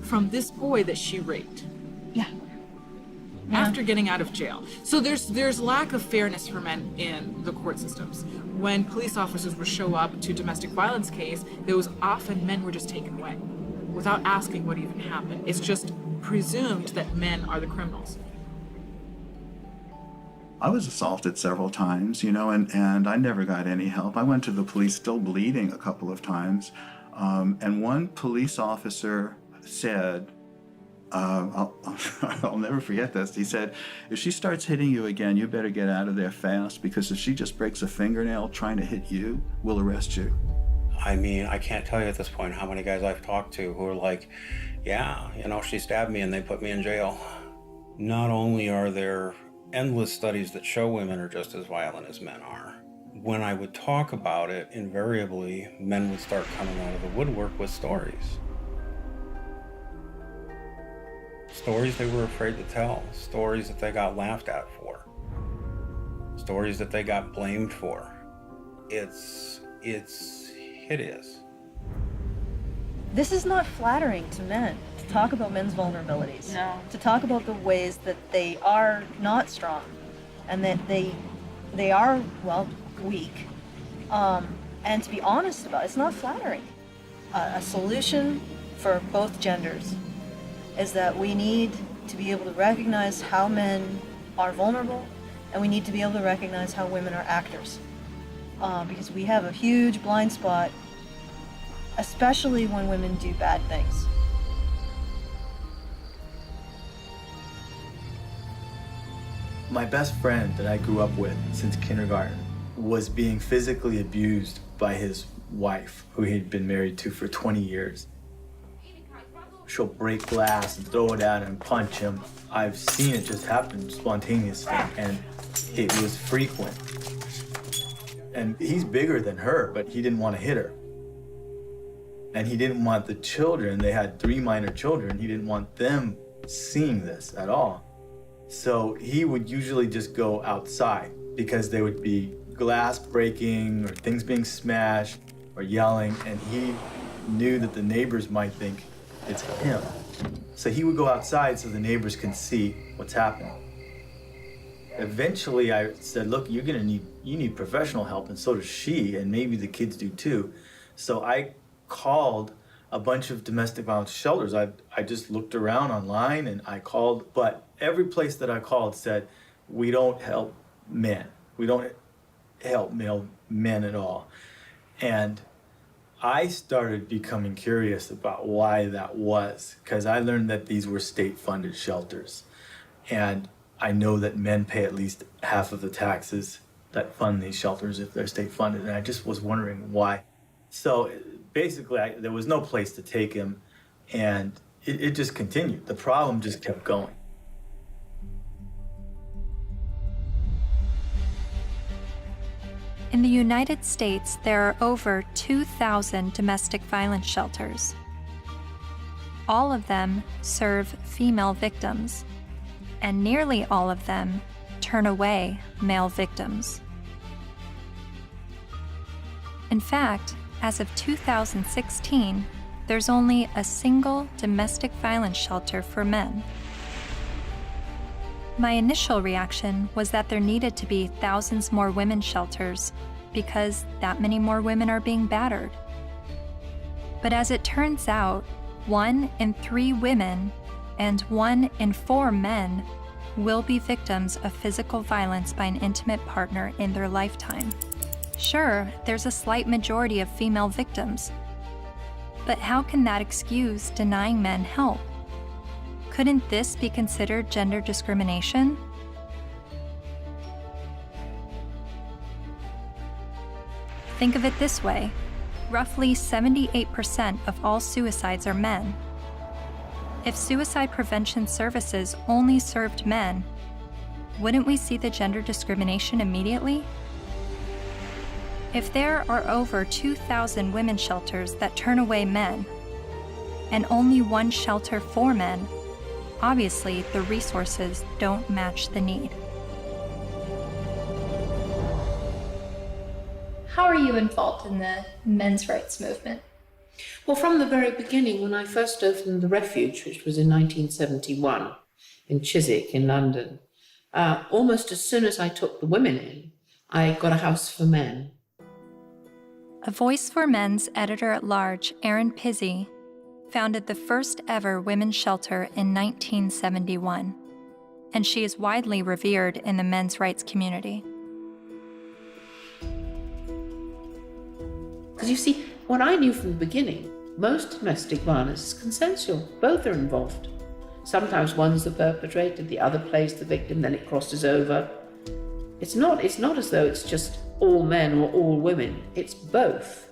from this boy that she raped. Yeah. After getting out of jail. So there's lack of fairness for men in the court systems. When police officers would show up to domestic violence case, there was often men were just taken away without asking what even happened. It's just presumed that men are the criminals. I was assaulted several times, and I never got any help. I went to the police still bleeding a couple of times. And one police officer said, I'll never forget this. He said, if she starts hitting you again, you better get out of there fast, because if she just breaks a fingernail trying to hit you, we'll arrest you. I mean, I can't tell you at this point how many guys I've talked to who are like, yeah, you know, she stabbed me and they put me in jail. Not only are there endless studies that show women are just as violent as men are, when I would talk about it, invariably, men would start coming out of the woodwork with stories. Stories they were afraid to tell, stories that they got laughed at for, stories that they got blamed for. It's hideous. This is not flattering to men, to talk about men's vulnerabilities. No. To talk about the ways that they are not strong and that they are, well, weak. And to be honest about it, it's not flattering. A solution for both genders is that we need to be able to recognize how men are vulnerable, and we need to be able to recognize how women are actors. Because we have a huge blind spot, especially when women do bad things. My best friend that I grew up with since kindergarten was being physically abused by his wife, who he'd been married to for 20 years. She'll break glass and throw it at him, punch him. I've seen it just happen spontaneously, and it was frequent. And he's bigger than her, but he didn't want to hit her. And he didn't want the children, they had 3 minor children, he didn't want them seeing this at all. So he would usually just go outside because there would be glass breaking or things being smashed or yelling, and he knew that the neighbors might think it's him. So he would go outside so the neighbors can see what's happening. Eventually I said, look, you need professional help, and so does she, and maybe the kids do too. So I called a bunch of domestic violence shelters. I just looked around online and I called, but every place that I called said, we don't help men. We don't help male men at all. And I started becoming curious about why that was, because I learned that these were state-funded shelters. And I know that men pay at least half of the taxes that fund these shelters if they're state-funded, and I just was wondering why. So basically, there was no place to take him, and it just continued. The problem just kept going. In the United States, there are over 2,000 domestic violence shelters. All of them serve female victims, and nearly all of them turn away male victims. In fact, as of 2016, there's only a single domestic violence shelter for men. My initial reaction was that there needed to be thousands more women's shelters because that many more women are being battered. But as it turns out, 1 in 3 women and 1 in 4 men will be victims of physical violence by an intimate partner in their lifetime. Sure, there's a slight majority of female victims, but how can that excuse denying men help? Couldn't this be considered gender discrimination? Think of it this way. Roughly 78% of all suicides are men. If suicide prevention services only served men, wouldn't we see the gender discrimination immediately? If there are over 2,000 women's shelters that turn away men, and only 1 shelter for men, obviously the resources don't match the need. How are you involved in the men's rights movement? Well, from the very beginning, when I first opened the Refuge, which was in 1971 in Chiswick in London, almost as soon as I took the women in, I got a house for men. A Voice for Men's editor-at-large, Erin Pizzey, founded the first ever women's shelter in 1971, and she is widely revered in the men's rights community. Because you see, what I knew from the beginning, most domestic violence is consensual. Both are involved. Sometimes one's the perpetrator, the other plays the victim, then it crosses over. It's not as though it's just all men or all women. It's both,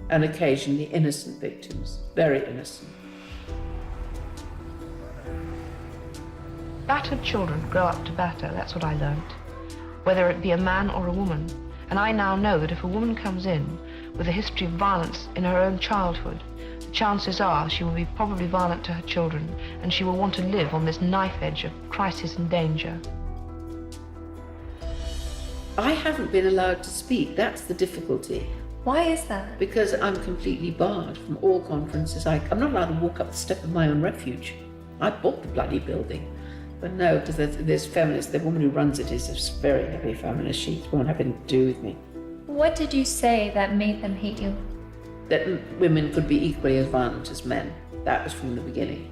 and occasionally innocent victims, very innocent. Battered children grow up to batter, that's what I learnt, whether it be a man or a woman. And I now know that if a woman comes in with a history of violence in her own childhood, the chances are she will be probably violent to her children, and she will want to live on this knife edge of crisis and danger. I haven't been allowed to speak, that's the difficulty. Why is that? Because I'm completely barred from all conferences. I'm not allowed to walk up the step of my own refuge. I bought the bloody building. But no, because there's feminists, the woman who runs it is a very heavy feminist. She won't have anything to do with me. What did you say that made them hate you? That women could be equally as violent as men. That was from the beginning.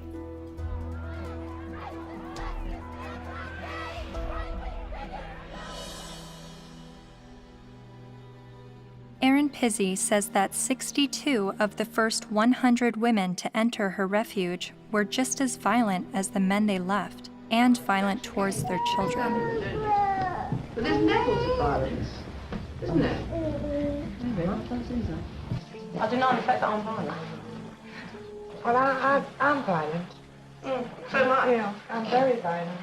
Erin Pizzey says that 62 of the first 100 women to enter her refuge were just as violent as the men they left, and violent towards their children. But there's levels of violence, isn't there? I do not affect that I'm violent. Well, I'm violent. So am I. You know, I'm very violent.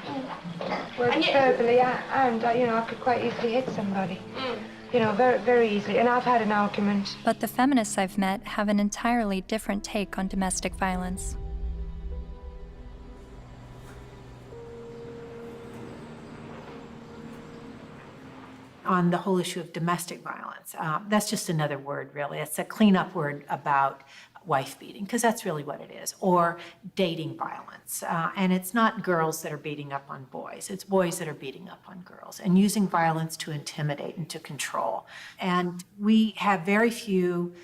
Well, verbally, and I could quite easily hit somebody. You know, very, very easily. And I've had an argument. But the feminists I've met have an entirely different take on domestic violence. On the whole issue of domestic violence, that's just another word, really. It's a cleanup word about wife beating, because that's really what it is, or dating violence. And it's not girls that are beating up on boys, it's boys that are beating up on girls and using violence to intimidate and to control. And we have very few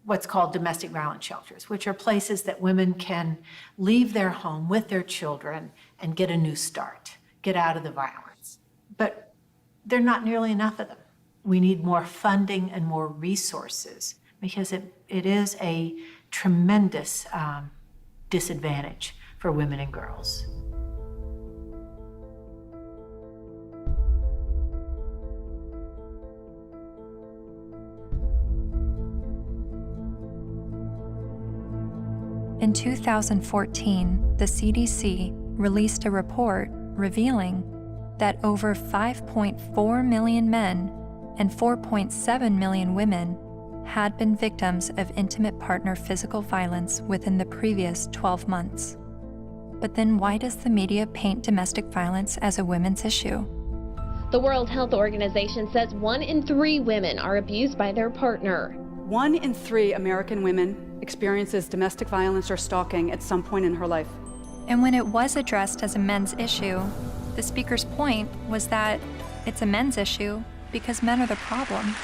what's called domestic violence shelters, which are places that women can leave their home with their children and get a new start, get out of the violence. But there are not nearly enough of them. We need more funding and more resources, because it is a tremendous disadvantage for women and girls. In 2014, the CDC released a report revealing that over 5.4 million men and 4.7 million women had been victims of intimate partner physical violence within the previous 12 months. But then why does the media paint domestic violence as a women's issue? The World Health Organization says 1 in 3 women are abused by their partner. 1 in 3 American women experiences domestic violence or stalking at some point in her life. And when it was addressed as a men's issue, the speaker's point was that it's a men's issue because men are the problem.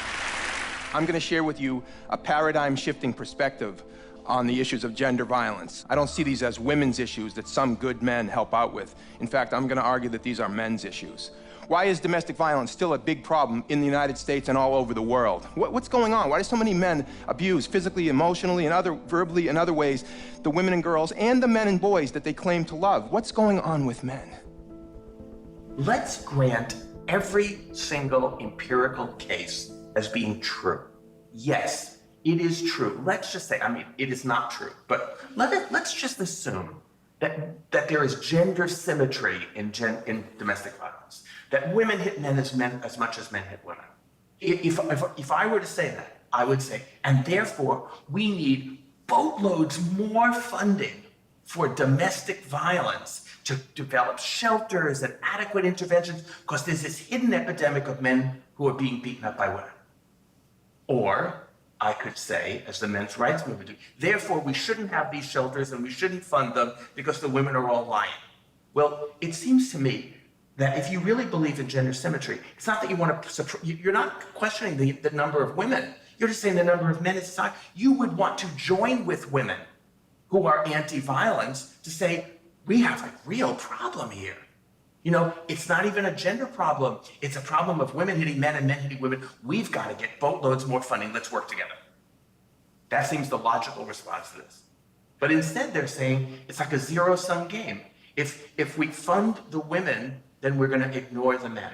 I'm going to share with you a paradigm-shifting perspective on the issues of gender violence. I don't see these as women's issues that some good men help out with. In fact, I'm going to argue that these are men's issues. Why is domestic violence still a big problem in the United States and all over the world? What's going on? Why do so many men abuse physically, emotionally, and verbally and other ways the women and girls and the men and boys that they claim to love? What's going on with men? Let's grant every single empirical case as being true. Yes, it is true. Let's just say, it is not true, but let's just assume that there is gender symmetry in domestic violence, that women hit men as much as men hit women. If I were to say that, I would say, and therefore we need boatloads more funding for domestic violence to develop shelters and adequate interventions, because there's this hidden epidemic of men who are being beaten up by women. Or I could say, as the men's rights movement do, therefore we shouldn't have these shelters and we shouldn't fund them because the women are all lying. Well, it seems to me that if you really believe in gender symmetry, it's not that you want to, you're not questioning the number of women. You're just saying the number of men is high. You would want to join with women who are anti-violence to say, we have a real problem here. You know, it's not even a gender problem. It's a problem of women hitting men and men hitting women. We've got to get boatloads more funding. Let's work together. That seems the logical response to this. But instead they're saying it's like a zero-sum game. If we fund the women, then we're going to ignore the men.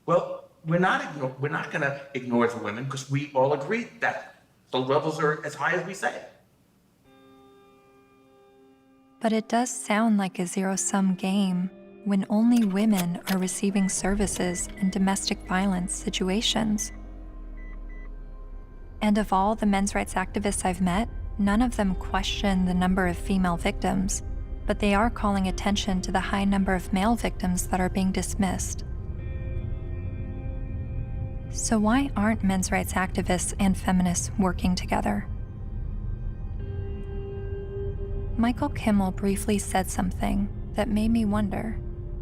Well, we're not going to ignore the women because we all agree that the levels are as high as we say. But it does sound like a zero-sum game when only women are receiving services in domestic violence situations. And of all the men's rights activists I've met, none of them question the number of female victims, but they are calling attention to the high number of male victims that are being dismissed. So why aren't men's rights activists and feminists working together? Michael Kimmel briefly said something that made me wonder.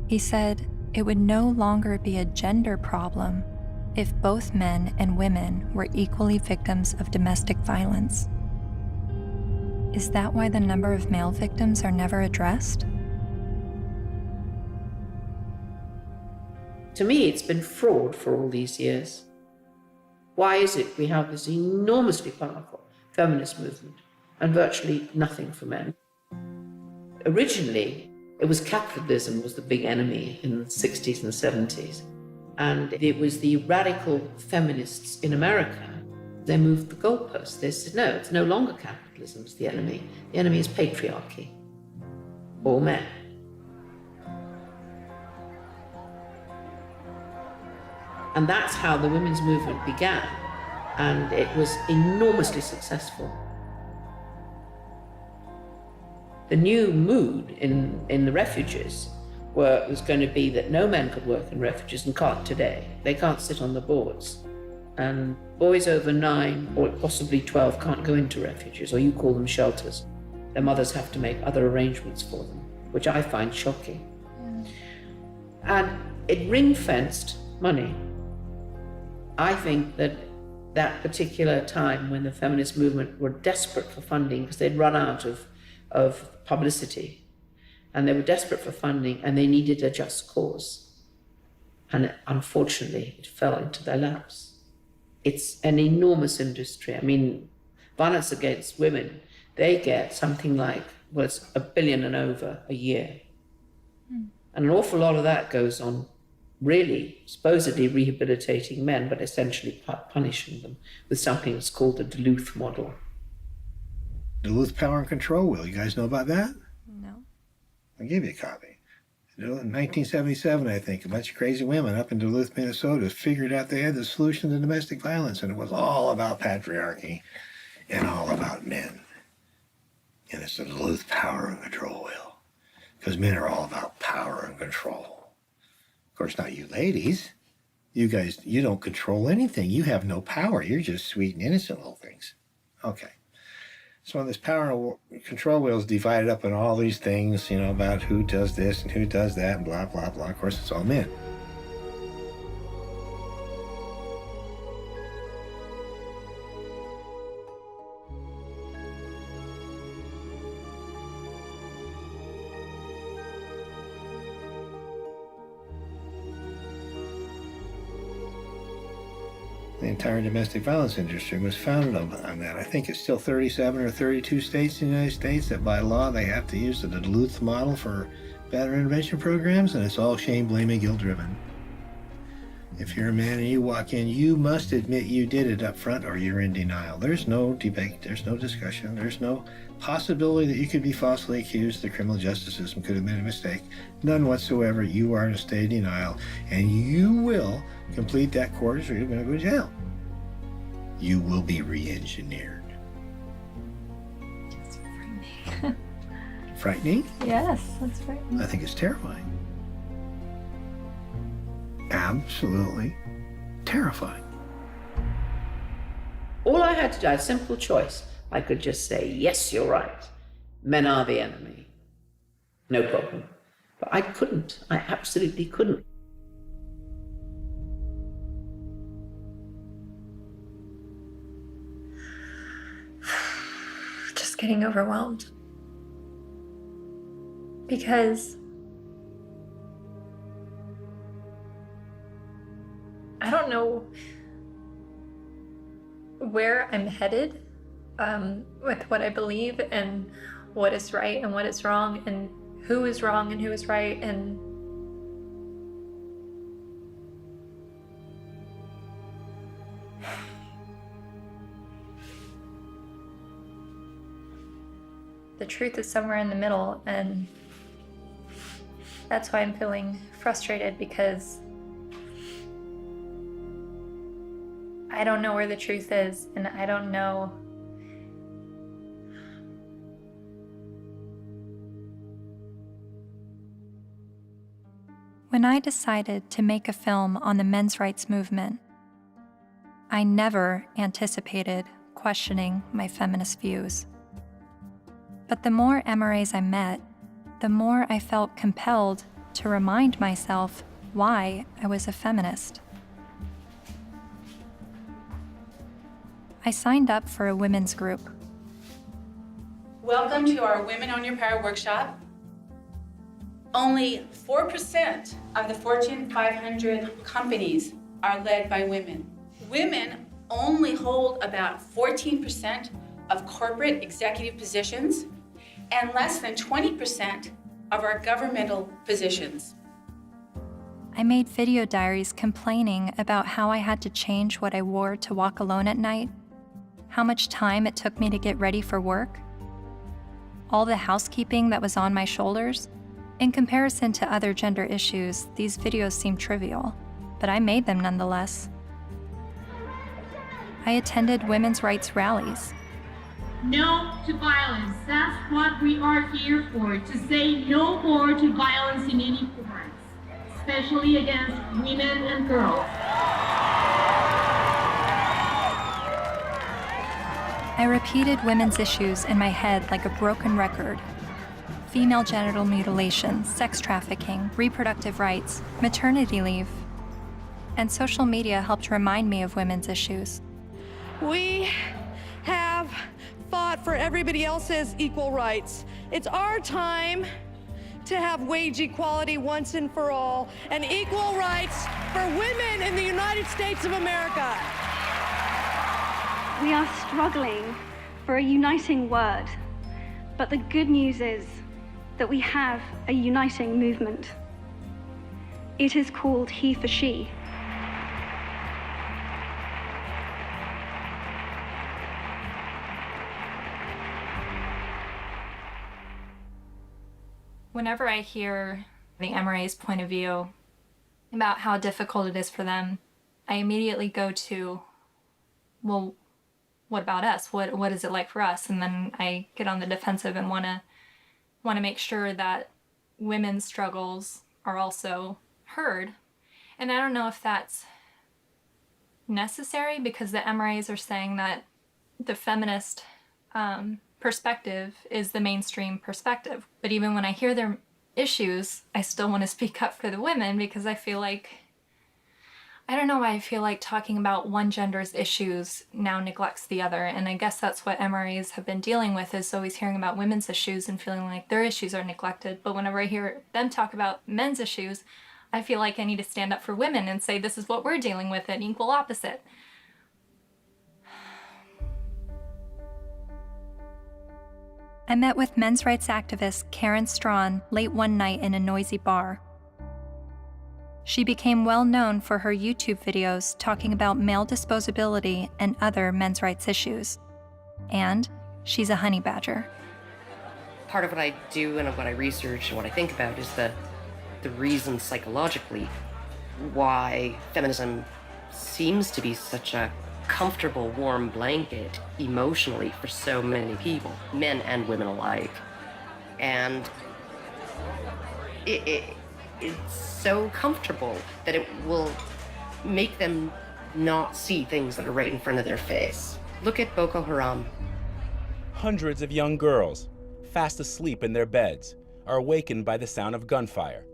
He said it would no longer be a gender problem if both men and women were equally victims of domestic violence. Is that why the number of male victims are never addressed? To me, it's been fraud for all these years. Why is it we have this enormously powerful feminist movement and virtually nothing for men? Originally, it was capitalism was the big enemy in the 60s and 70s. And it was the radical feminists in America. They moved the goalposts. They said, no, it's no longer capitalism is the enemy. The enemy is patriarchy. All men. And that's how the women's movement began. And it was enormously successful. The new mood in the refuges was going to be that no men could work in refuges and can't today. They can't sit on the boards. And boys over 9 or possibly 12 can't go into refuges, or you call them shelters. Their mothers have to make other arrangements for them, which I find shocking. And it ring-fenced money. I think that that particular time when the feminist movement were desperate for funding because they'd run out of publicity, and they were desperate for funding and they needed a just cause. And unfortunately, it fell into their laps. It's an enormous industry. I mean, violence against women, they get something like, well, it's $1 billion and over a year. And an awful lot of that goes on really supposedly rehabilitating men, but essentially punishing them with something that's called the Duluth model. Duluth Power and Control Wheel. You guys know about that? No. I'll give you a copy. You know, in 1977, I think, a bunch of crazy women up in Duluth, Minnesota figured out they had the solution to domestic violence, and it was all about patriarchy and all about men. And it's the Duluth Power and Control Wheel, because men are all about power and control. Of course, not you ladies. You guys, you don't control anything. You have no power. You're just sweet and innocent little things. Okay. So when this power and control wheel is divided up in all these things, you know, about who does this and who does that and blah, blah, blah. Of course, it's all men. The entire domestic violence industry was founded on that. I think it's still 37 or 32 states in the United States that by law they have to use the Duluth model for battery intervention programs, and it's all shame, blame, and guilt driven. If you're a man and you walk in, you must admit you did it up front or you're in denial. There's no debate, there's no discussion, there's no possibility that you could be falsely accused. The criminal justice system could have made a mistake. None whatsoever. You are in a state of denial, and you will complete that course or you're going to go to jail. You will be re-engineered. That's frightening. Frightening? Yes, that's frightening. I think it's terrifying. Absolutely terrifying. All I had to do, I had a simple choice. I could just say, yes, you're right. Men are the enemy. No problem. But I couldn't. I absolutely couldn't. Just getting overwhelmed. Because I don't know where I'm headed with what I believe and what is right and what is wrong and who is wrong and who is right, and the truth is somewhere in the middle, and that's why I'm feeling frustrated, because I don't know where the truth is, and I don't know. When I decided to make a film on the men's rights movement, I never anticipated questioning my feminist views. But the more MRAs I met, the more I felt compelled to remind myself why I was a feminist. I signed up for a women's group. Welcome to our Women on Your Power workshop. Only 4% of the Fortune 500 companies are led by women. Women only hold about 14% of corporate executive positions and less than 20% of our governmental positions. I made video diaries complaining about how I had to change what I wore to walk alone at night, how much time it took me to get ready for work, all the housekeeping that was on my shoulders. In comparison to other gender issues, these videos seem trivial, but I made them nonetheless. I attended women's rights rallies. No to violence. That's what we are here for, to say no more to violence in any forms, especially against women and girls. I repeated women's issues in my head like a broken record. Female genital mutilation, sex trafficking, reproductive rights, maternity leave. And social media helped remind me of women's issues. We have fought for everybody else's equal rights. It's our time to have wage equality once and for all, and equal rights for women in the United States of America. We are struggling for a uniting word, but the good news is that we have a uniting movement. It is called He for She. Whenever I hear the MRA's point of view about how difficult it is for them, I immediately go to, well, what about us? What is it like for us? And then I get on the defensive and want to make sure that women's struggles are also heard. And I don't know if that's necessary, because the MRAs are saying that the feminist perspective is the mainstream perspective. But even when I hear their issues, I still want to speak up for the women, because I feel like, I don't know why I feel like talking about one gender's issues now neglects the other. And I guess that's what MRAs have been dealing with, is always hearing about women's issues and feeling like their issues are neglected. But whenever I hear them talk about men's issues, I feel like I need to stand up for women and say, this is what we're dealing with, an equal opposite. I met with men's rights activist Karen Strawn late one night in a noisy bar. She became well known for her YouTube videos talking about male disposability and other men's rights issues. And she's a honey badger. Part of what I do and what I research and what I think about is the reason psychologically why feminism seems to be such a comfortable, warm blanket emotionally for so many people, men and women alike. And it's so comfortable that it will make them not see things that are right in front of their face. Look at Boko Haram. Hundreds of young girls, fast asleep in their beds, are awakened by the sound of gunfire.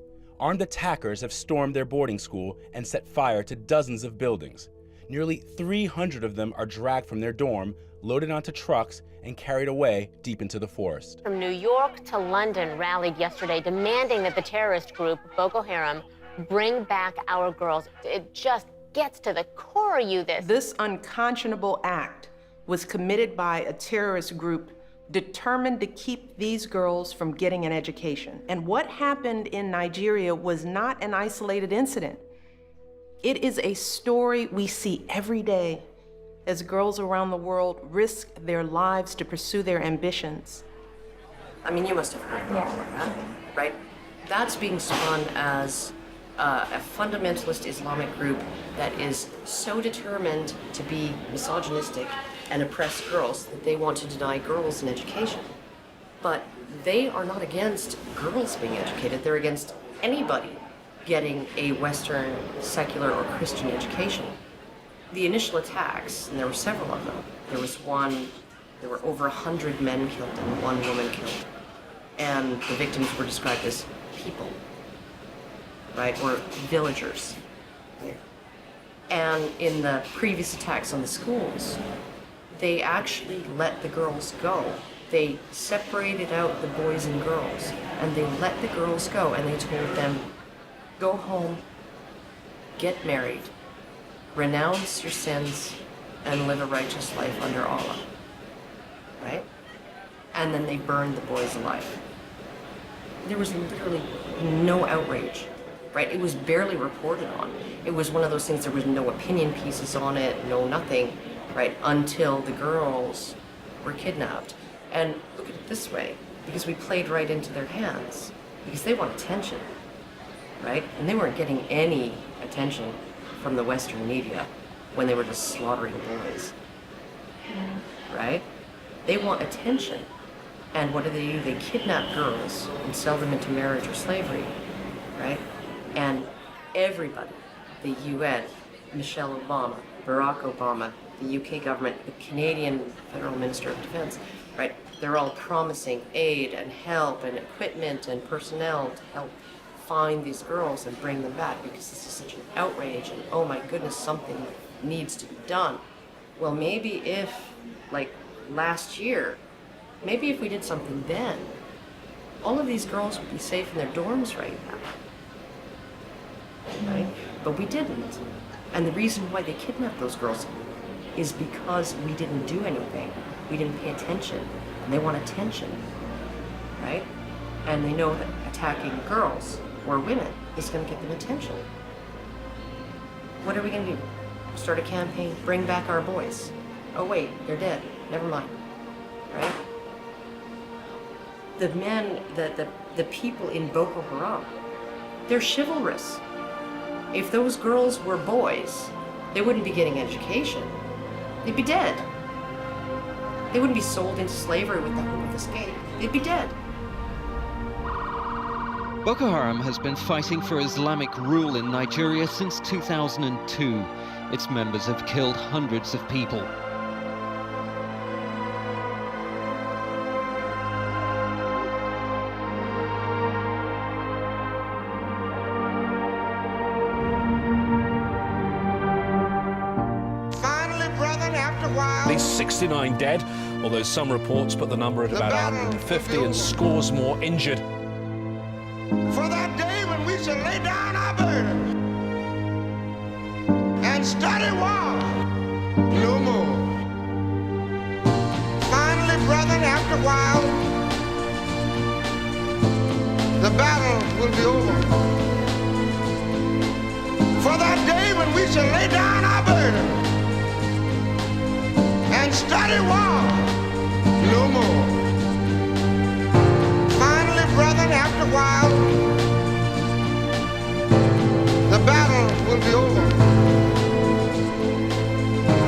Armed attackers have stormed their boarding school and set fire to dozens of buildings. Nearly 300 of them are dragged from their dorm, loaded onto trucks, and carried away deep into the forest. From New York to London rallied yesterday demanding that the terrorist group Boko Haram bring back our girls. It just gets to the core of you, This unconscionable act was committed by a terrorist group determined to keep these girls from getting an education. And what happened in Nigeria was not an isolated incident. It is a story we see every day as girls around the world risk their lives to pursue their ambitions. I mean, you must have heard about that, right? That's being spun as a fundamentalist Islamic group that is so determined to be misogynistic and oppress girls that they want to deny girls an education. But they are not against girls being educated. They're against anybody getting a Western secular or Christian education. The initial attacks, and there were several of them, there were over 100 men killed and 1 woman killed. And the victims were described as people, right, or villagers. And in the previous attacks on the schools, they actually let the girls go. They separated out the boys and girls, and they let the girls go, and they told them, go home, get married, renounce your sins, and live a righteous life under Allah, right? And then they burned the boys alive. There was literally no outrage, right? It was barely reported on. It was one of those things, there was no opinion pieces on it, no nothing, right? Until the girls were kidnapped. And look at it this way, because we played right into their hands, because they want attention, right? And they weren't getting any attention from the Western media when they were just slaughtering boys, right? They want attention. And what do? They kidnap girls and sell them into marriage or slavery, right? And everybody, the UN, Michelle Obama, Barack Obama, the UK government, the Canadian Federal Minister of Defense, right? They're all promising aid and help and equipment and personnel to help find these girls and bring them back, because this is such an outrage and oh my goodness, something needs to be done. Well, maybe if, like last year, maybe if we did something then, all of these girls would be safe in their dorms right now, right? But we didn't. And the reason why they kidnapped those girls is because we didn't do anything. We didn't pay attention. And they want attention, right? And they know that attacking girls or women is going to get them attention. What are we going to do? Start a campaign, bring back our boys. Oh wait, they're dead. Never mind, right? The men, the people in Boko Haram, they're chivalrous. If those girls were boys, they wouldn't be getting education. They'd be dead. They wouldn't be sold into slavery with the hope of escape. They'd be dead. Boko Haram has been fighting for Islamic rule in Nigeria since 2002. Its members have killed hundreds of people. At least 69 dead, although some reports put the number at about 150 and scores more injured. For that day when we shall lay down our burdens and study war no more. Finally, brethren, after a while, the battle will be over. For that day when we shall lay down our burdens and study war no more. Finally, brethren, after a while, the battle will be over.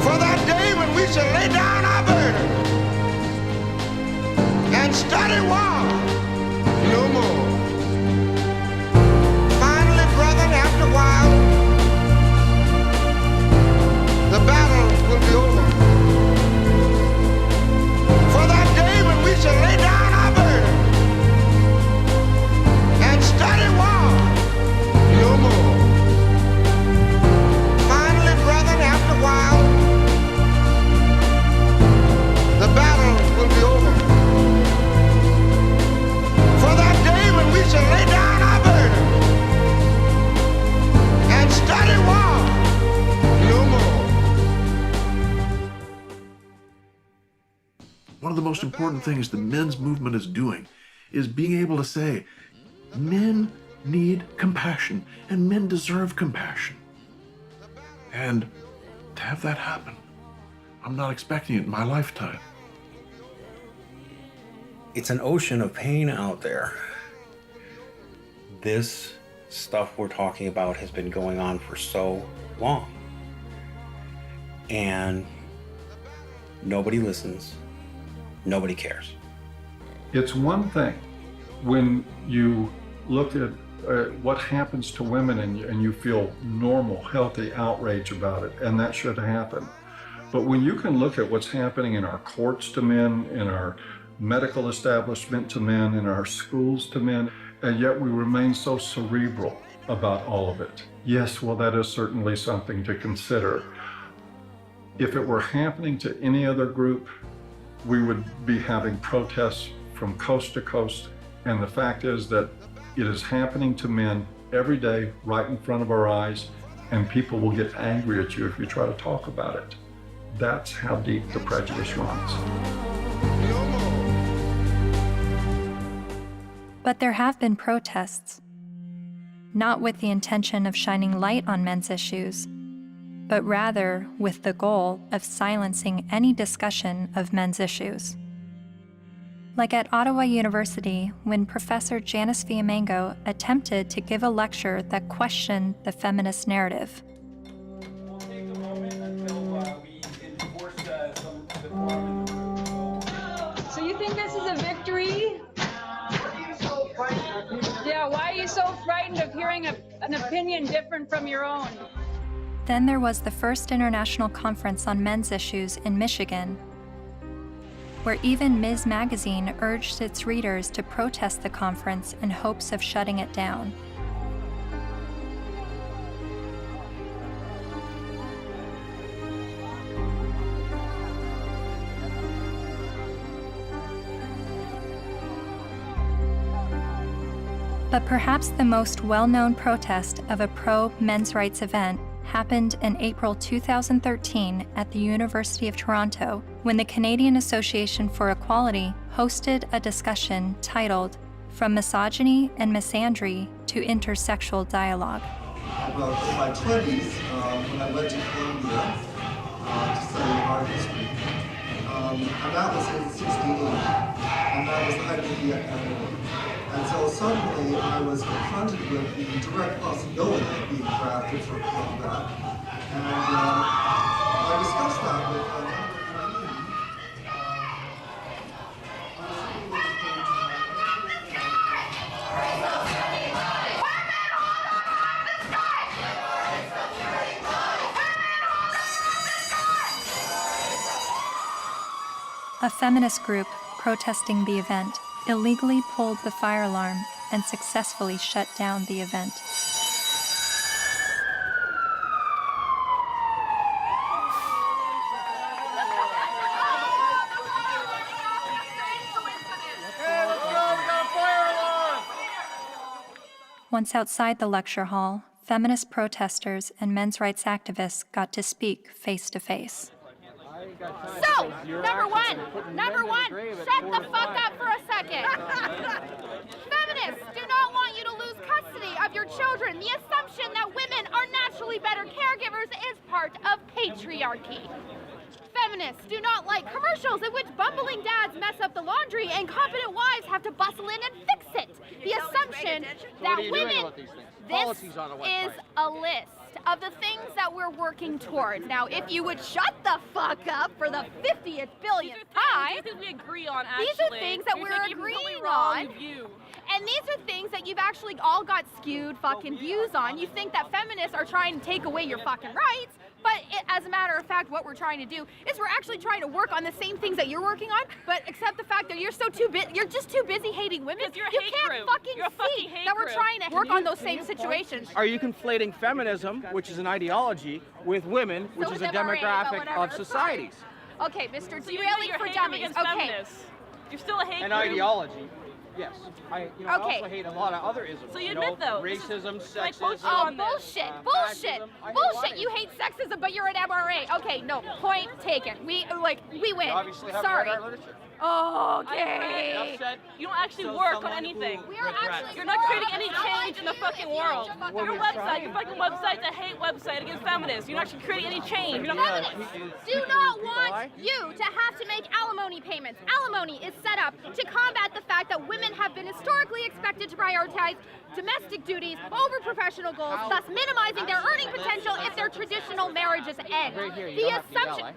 For that day when we shall lay down our burdens and study war no more. Finally, brethren, after a while, the battle will be over. For that day when we shall lay down our burdens and study war no more. Finally, brethren, after a while, the battle will be over. important things the men's movement is doing is being able to say, men need compassion and men deserve compassion. And to have that happen, I'm not expecting it in my lifetime. It's an ocean of pain out there. This stuff we're talking about has been going on for so long. And nobody listens, nobody cares. It's one thing when you look at what happens to women and you feel normal, healthy outrage about it, and that should happen. But when you can look at what's happening in our courts to men, in our medical establishment to men, in our schools to men, and yet we remain so cerebral about all of it. Yes, well, that is certainly something to consider. If it were happening to any other group, we would be having protests from coast to coast. And the fact is that it is happening to men every day, right in front of our eyes, and people will get angry at you if you try to talk about it. That's how deep the prejudice runs. But there have been protests, not with the intention of shining light on men's issues, but rather with the goal of silencing any discussion of men's issues. Like at Ottawa University, when Professor Janice Fiamengo attempted to give a lecture that questioned the feminist narrative. So you think this is a victory? Yeah, why are you so frightened of hearing an opinion different from your own? Then there was the first International Conference on Men's Issues in Michigan, where even Ms. Magazine urged its readers to protest the conference in hopes of shutting it down. But perhaps the most well-known protest of a pro-men's rights event happened in April 2013 at the University of Toronto, when the Canadian Association for Equality hosted a discussion titled From Misogyny and Misandry to Intersexual Dialogue. About in my 20s, when I went to Columbia to study art history, and that was in '68, and that was the height of the academy. And so suddenly I was confronted with the direct possibility of being drafted for that. And I discussed that with a member of the community. A feminist group protesting the event illegally pulled the fire alarm and successfully shut down the event. Once outside the lecture hall, feminist protesters and men's rights activists got to speak face to face. So, number one, shut the fuck up for a second. Feminists do not want you to lose custody of your children. The assumption that women are naturally better caregivers is part of patriarchy. Feminists do not like commercials in which bumbling dads mess up the laundry and competent wives have to bustle in and fix it. The assumption that women... This is a list of the things that we're working towards. Now, if you would shut the fuck up for the 50th billionth time, These are things we agree on, actually. these are things that we're agreeing on. And these are things that you've actually all got skewed fucking views on. You think that feminists are trying to take away your fucking rights, but as a matter of fact, what we're trying to do is we're actually trying to work on the same things that you're working on, but accept the fact that you're just too busy hating women. You can't fucking see that we're trying to work on those same situations. Are you conflating feminism, which is an ideology, with women, which is a demographic of societies? Okay, Mr. Derailing for Dummies. Okay. You're still a hate An group. ideology. Yes. I also hate a lot of other isms. So you admit, though, racism, like, sexism. Oh, bullshit, bullshit, bullshit. You hate sexism, but you're an MRA. Okay, no, point taken. We win. You obviously haven't Sorry. read our literature. Okay. You don't actually work on anything. You're not creating any change in the fucking world. Your fucking website's a hate website against feminists. You're not actually creating any change. Feminists do not want you to have to make alimony payments. Alimony is set up to combat the fact that women have been historically expected to prioritize domestic duties over professional goals, thus minimizing their earning potential if their traditional marriages end. The assumption...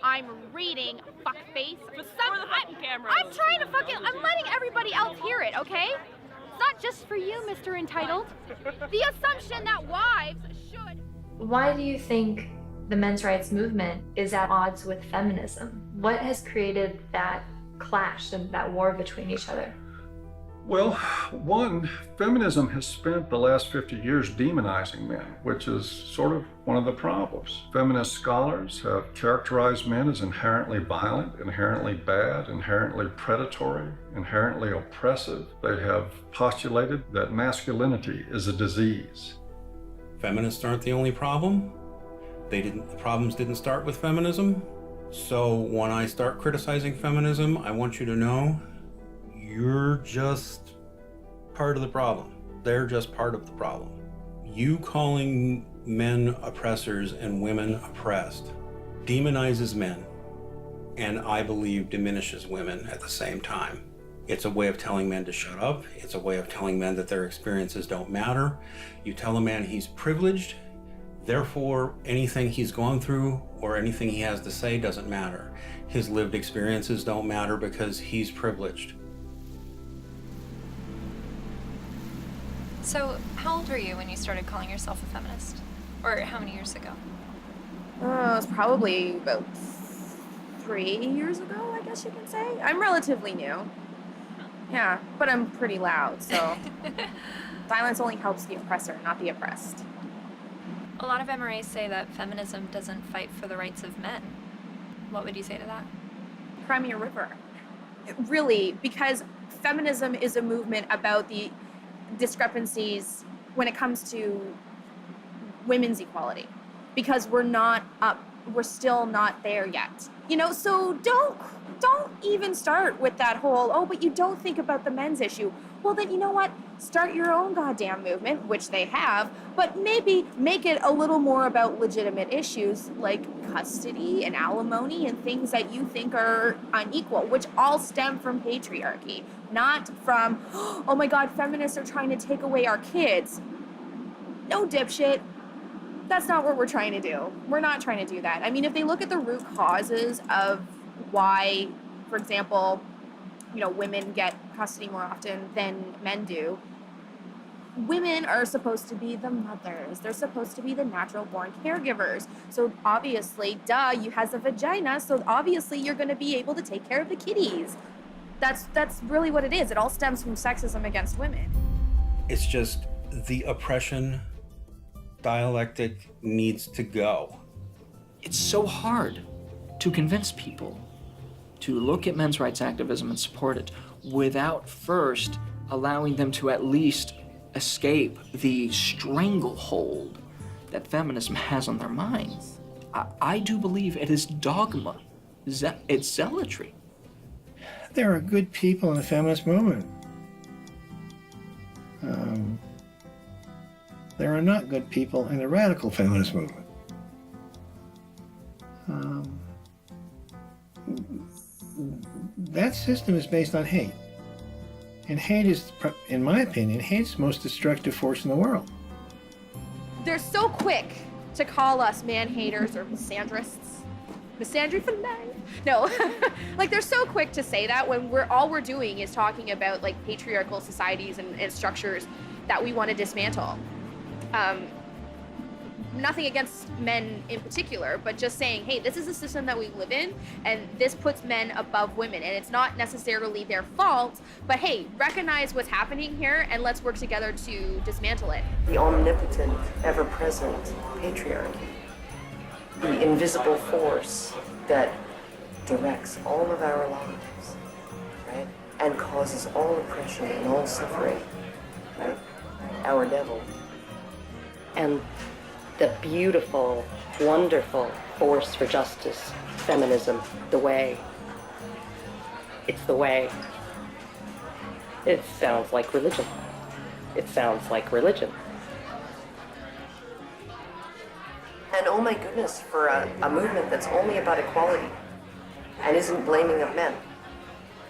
I'm reading, fuckface. I'm trying to I'm letting everybody else hear it, okay? It's not just for you, Mr. Entitled. The assumption that wives should... Why do you think the men's rights movement is at odds with feminism? What has created that clash and that war between each other? Well, one, feminism has spent the last 50 years demonizing men, which is sort of one of the problems. Feminist scholars have characterized men as inherently violent, inherently bad, inherently predatory, inherently oppressive. They have postulated that masculinity is a disease. Feminists aren't the only problem. The problems didn't start with feminism. So when I start criticizing feminism, I want you to know you're just part of the problem. They're just part of the problem. You calling men oppressors and women oppressed demonizes men, and I believe diminishes women at the same time. It's a way of telling men to shut up. It's a way of telling men that their experiences don't matter. You tell a man he's privileged, therefore anything he's gone through or anything he has to say doesn't matter. His lived experiences don't matter because he's privileged. So, how old were you when you started calling yourself a feminist? Or how many years ago? It was probably about 3 years ago, I guess you can say. I'm relatively new. Yeah, but I'm pretty loud, so silence only helps the oppressor, not the oppressed. A lot of MRAs say that feminism doesn't fight for the rights of men. What would you say to that? Crimea River. Really, because feminism is a movement about the discrepancies when it comes to women's equality, because we're still not there yet. You know, so don't even start with that whole, oh, but you don't think about the men's issue. Well, then, you know what? Start your own goddamn movement, which they have, but maybe make it a little more about legitimate issues like custody and alimony and things that you think are unequal, which all stem from patriarchy, not from, oh my God, feminists are trying to take away our kids. No, dipshit. That's not what we're trying to do. We're not trying to do that. I mean, if they look at the root causes of why, for example, you know, women get custody more often than men do, women are supposed to be the mothers. They're supposed to be the natural born caregivers. So obviously, duh, you has a vagina, so obviously you're going to be able to take care of the kiddies. That's really what it is. It all stems from sexism against women. It's just the oppression dialectic needs to go. It's so hard to convince people to look at men's rights activism and support it without first allowing them to at least escape the stranglehold that feminism has on their minds. I do believe it is dogma. It's zealotry. There are good people in the feminist movement. There are not good people in the radical feminist movement. That system is based on hate. And hate is, in my opinion, hate's the most destructive force in the world. They're so quick to call us man-haters or misandrists. Misandry for life. No, like they're so quick to say that when all we're doing is talking about like patriarchal societies and structures that we want to dismantle. Nothing against men in particular, but just saying, hey, this is a system that we live in, and this puts men above women, and it's not necessarily their fault, but hey, recognize what's happening here, and let's work together to dismantle it. The omnipotent, ever-present patriarchy. The invisible force that directs all of our lives, right? And causes all oppression and all suffering, right? Our devil. And the beautiful, wonderful force for justice, feminism, the way. It's the way. It sounds like religion. It sounds like religion. And oh my goodness, for a movement that's only about equality and isn't blaming of men.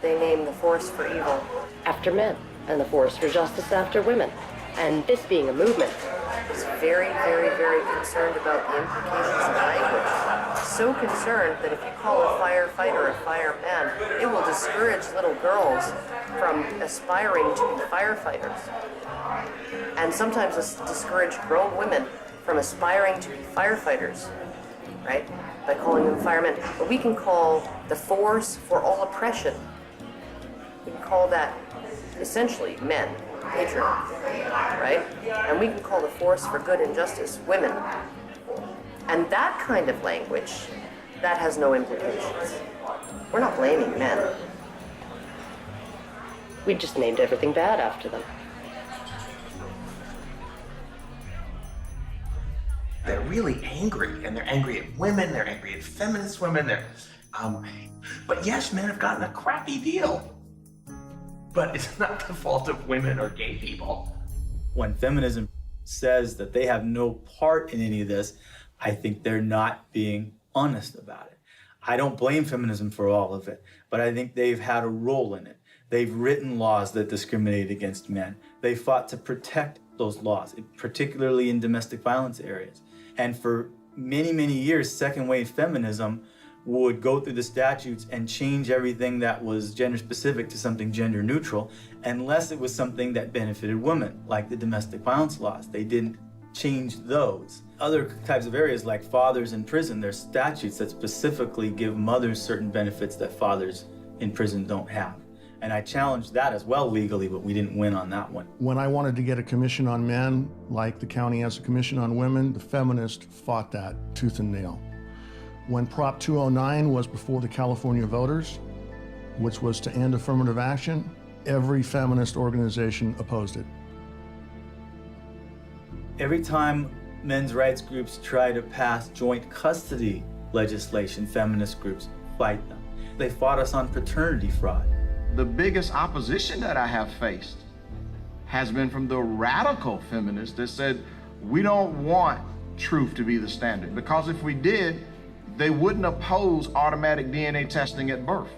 They name the force for evil after men and the force for justice after women. And this being a movement is very, very, very concerned about the implications of language. So concerned that if you call a firefighter a fireman, it will discourage little girls from aspiring to be firefighters. And sometimes discourage grown women from aspiring to be firefighters, right? By calling them firemen. But we can call the force for all oppression. We can call that essentially men, patriarchy, right? And we can call the force for good and justice women. And that kind of language, that has no implications. We're not blaming men. We just named everything bad after them. They're really angry, and they're angry at women, they're angry at feminist women, but yes, men have gotten a crappy deal. But it's not the fault of women or gay people. When feminism says that they have no part in any of this, I think they're not being honest about it. I don't blame feminism for all of it, but I think they've had a role in it. They've written laws that discriminate against men. They fought to protect those laws, particularly in domestic violence areas. And for many, many years, second wave feminism would go through the statutes and change everything that was gender specific to something gender neutral, unless it was something that benefited women, like the domestic violence laws. They didn't change those. Other types of areas like fathers in prison, there's statutes that specifically give mothers certain benefits that fathers in prison don't have. And I challenged that as well legally, but we didn't win on that one. When I wanted to get a commission on men, like the county has a commission on women, the feminists fought that tooth and nail. When Prop 209 was before the California voters, which was to end affirmative action, every feminist organization opposed it. Every time men's rights groups try to pass joint custody legislation, feminist groups fight them. They fought us on paternity fraud. The biggest opposition that I have faced has been from the radical feminists that said, we don't want truth to be the standard, because if we did, they wouldn't oppose automatic DNA testing at birth.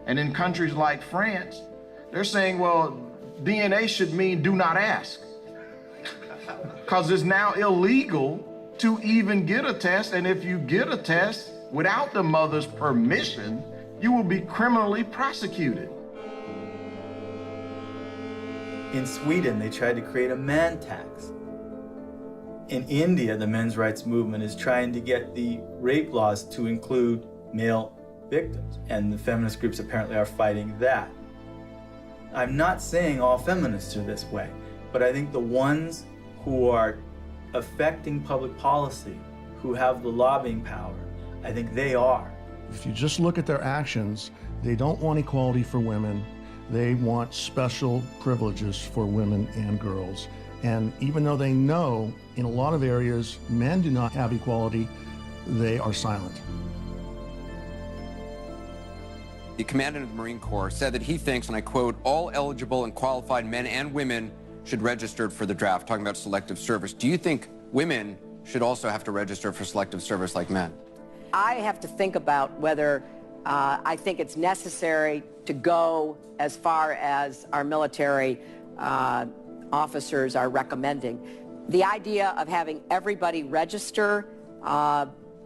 And in countries like France, they're saying, well, DNA should mean do not ask. Because it's now illegal to even get a test, and if you get a test without the mother's permission, you will be criminally prosecuted. In Sweden, they tried to create a man tax. In India, the men's rights movement is trying to get the rape laws to include male victims, and the feminist groups apparently are fighting that. I'm not saying all feminists are this way, but I think the ones who are affecting public policy, who have the lobbying power, I think they are. If you just look at their actions, they don't want equality for women. They want special privileges for women and girls. And even though they know in a lot of areas men do not have equality, they are silent. The commandant of the Marine Corps said that he thinks, and I quote, all eligible and qualified men and women should register for the draft, talking about selective service. Do you think women should also have to register for selective service like men? I have to think about whether I think it's necessary to go as far as our military officers are recommending. The idea of having everybody register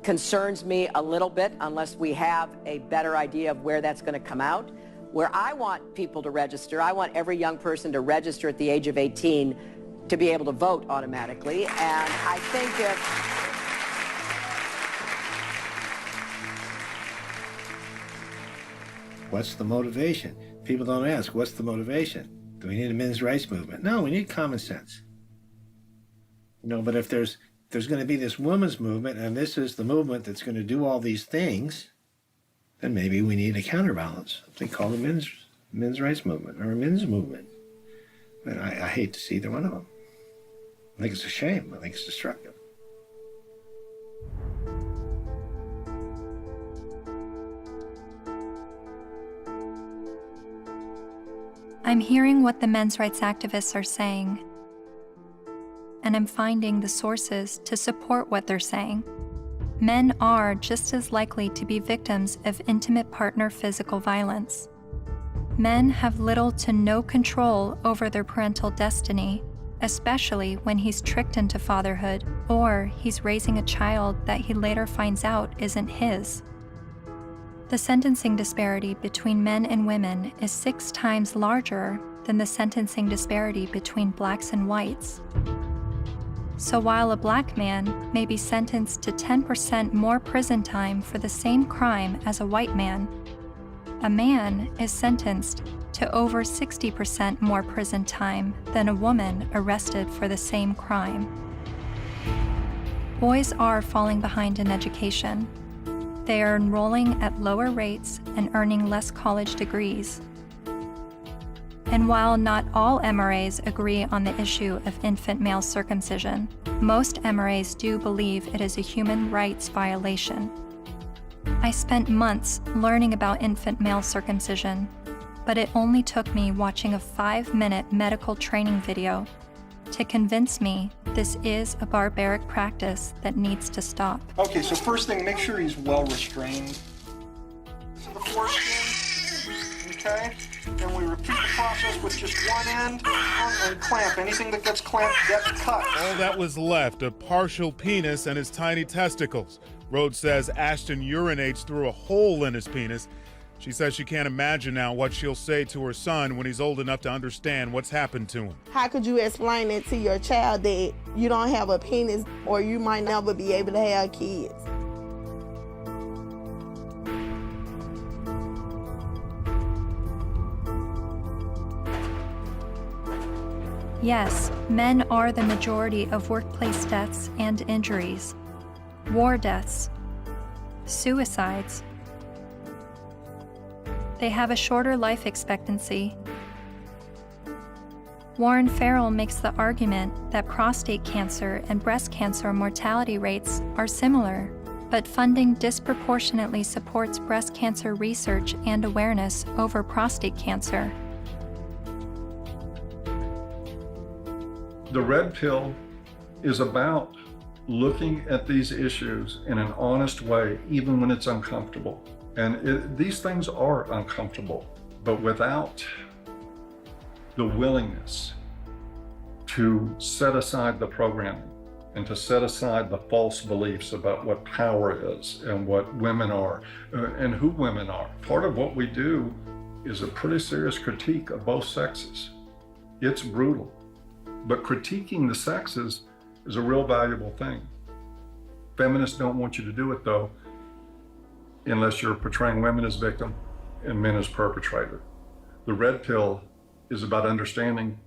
concerns me a little bit unless we have a better idea of where that's going to come out. Where I want people to register, I want every young person to register at the age of 18 to be able to vote automatically. And I think What's the motivation? People don't ask, what's the motivation? Do we need a men's rights movement? No, we need common sense. But if there's going to be this women's movement, and this is the movement that's going to do all these things, then maybe we need a counterbalance. Something called a men's rights movement or a men's movement. But I hate to see either one of them. I think it's a shame. I think it's destructive. I'm hearing what the men's rights activists are saying, and I'm finding the sources to support what they're saying. Men are just as likely to be victims of intimate partner physical violence. Men have little to no control over their parental destiny, especially when he's tricked into fatherhood or he's raising a child that he later finds out isn't his. The sentencing disparity between men and women is 6 times larger than the sentencing disparity between blacks and whites. So while a black man may be sentenced to 10% more prison time for the same crime as a white man, a man is sentenced to over 60% more prison time than a woman arrested for the same crime. Boys are falling behind in education. They are enrolling at lower rates and earning less college degrees. And while not all MRAs agree on the issue of infant male circumcision, most MRAs do believe it is a human rights violation. I spent months learning about infant male circumcision, but it only took me watching a 5-minute medical training video to convince me this is a barbaric practice that needs to stop. Okay, so first thing, make sure he's well restrained to the foreskin, okay? And we repeat the process with just one end and clamp. Anything that gets clamped gets cut. All that was left, a partial penis and his tiny testicles. Rhodes says Ashton urinates through a hole in his penis. She says she can't imagine now what she'll say to her son when he's old enough to understand what's happened to him. How could you explain it to your child that you don't have a penis or you might never be able to have kids? Yes, men are the majority of workplace deaths and injuries, war deaths, suicides. They have a shorter life expectancy. Warren Farrell makes the argument that prostate cancer and breast cancer mortality rates are similar, but funding disproportionately supports breast cancer research and awareness over prostate cancer. The red pill is about looking at these issues in an honest way, even when it's uncomfortable. And these things are uncomfortable, but without the willingness to set aside the programming and to set aside the false beliefs about what power is and what women are and who women are. Part of what we do is a pretty serious critique of both sexes. It's brutal, but critiquing the sexes is a real valuable thing. Feminists don't want you to do it though, unless you're portraying women as victim and men as perpetrator. The red pill is about understanding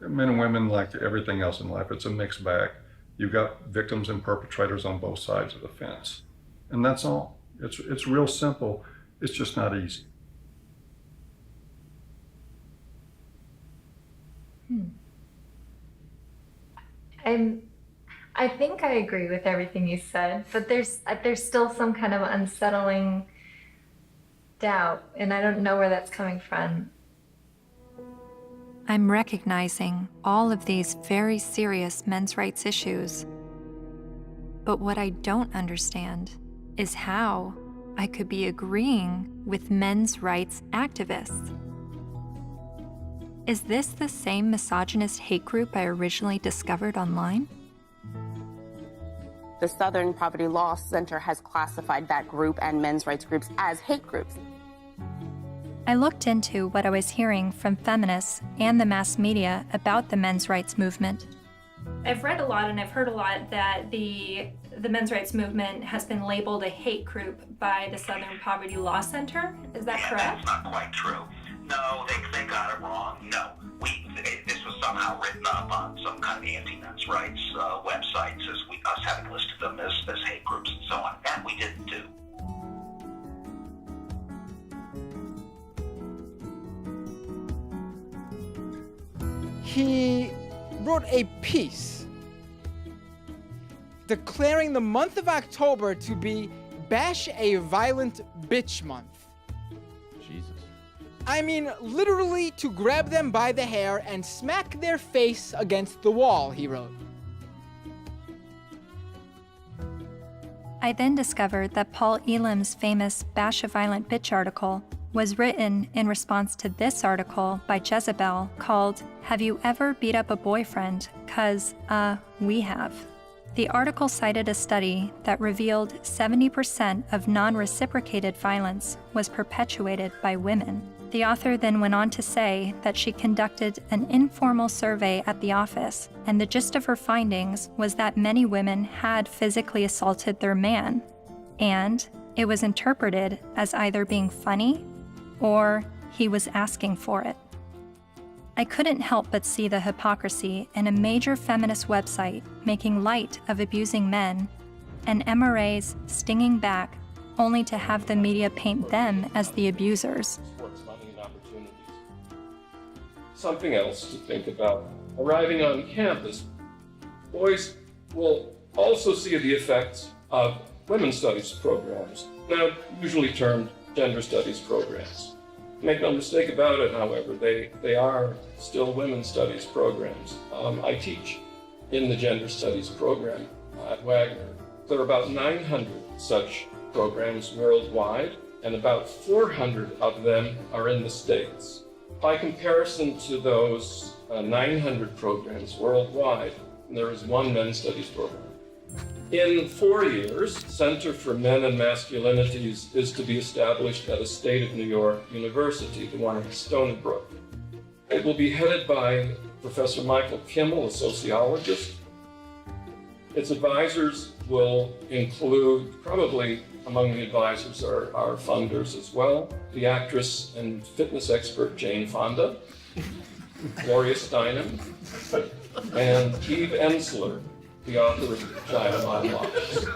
that men and women, like everything else in life, it's a mixed bag. You've got victims and perpetrators on both sides of the fence. And that's all. It's real simple. It's just not easy. I think I agree with everything you said, but there's still some kind of unsettling doubt, and I don't know where that's coming from. I'm recognizing all of these very serious men's rights issues. But what I don't understand is how I could be agreeing with men's rights activists. Is this the same misogynist hate group I originally discovered online? The Southern Poverty Law Center has classified that group and men's rights groups as hate groups. I looked into what I was hearing from feminists and the mass media about the men's rights movement. I've read a lot and I've heard a lot that the men's rights movement has been labeled a hate group by the Southern Poverty Law Center. Is that correct? That's not quite true. No, they got it wrong. No, this was somehow written up on some kind of anti-men's rights websites as us having listed them as hate groups and so on. That we didn't do. He wrote a piece declaring the month of October to be Bash a Violent Bitch Month. Jesus. I mean literally to grab them by the hair and smack their face against the wall, he wrote. I then discovered that Paul Elam's famous Bash a Violent Bitch article was written in response to this article by Jezebel called, "Have You Ever Beat Up a Boyfriend? 'Cause, we have." The article cited a study that revealed 70% of non-reciprocated violence was perpetuated by women. The author then went on to say that she conducted an informal survey at the office, and the gist of her findings was that many women had physically assaulted their man, and it was interpreted as either being funny or he was asking for it. I couldn't help but see the hypocrisy in a major feminist website making light of abusing men, and MRAs stinging back only to have the media paint them as the abusers. Something else to think about. Arriving on campus, boys will also see the effects of women's studies programs, now usually termed gender studies programs. Make no mistake about it, however, they are still women's studies programs. I teach in the gender studies program at Wagner. There are about 900 such programs worldwide, and about 400 of them are in the States. By comparison to those 900 programs worldwide, there is one men's studies program. In 4 years, Center for Men and Masculinities is to be established at a state of New York university, the one in Stony Brook. It will be headed by Professor Michael Kimmel, a sociologist. Its advisors will include, probably among the advisors are funders as well, the actress and fitness expert Jane Fonda, Gloria Steinem, and Eve Ensler, the author of Vagina Monologues.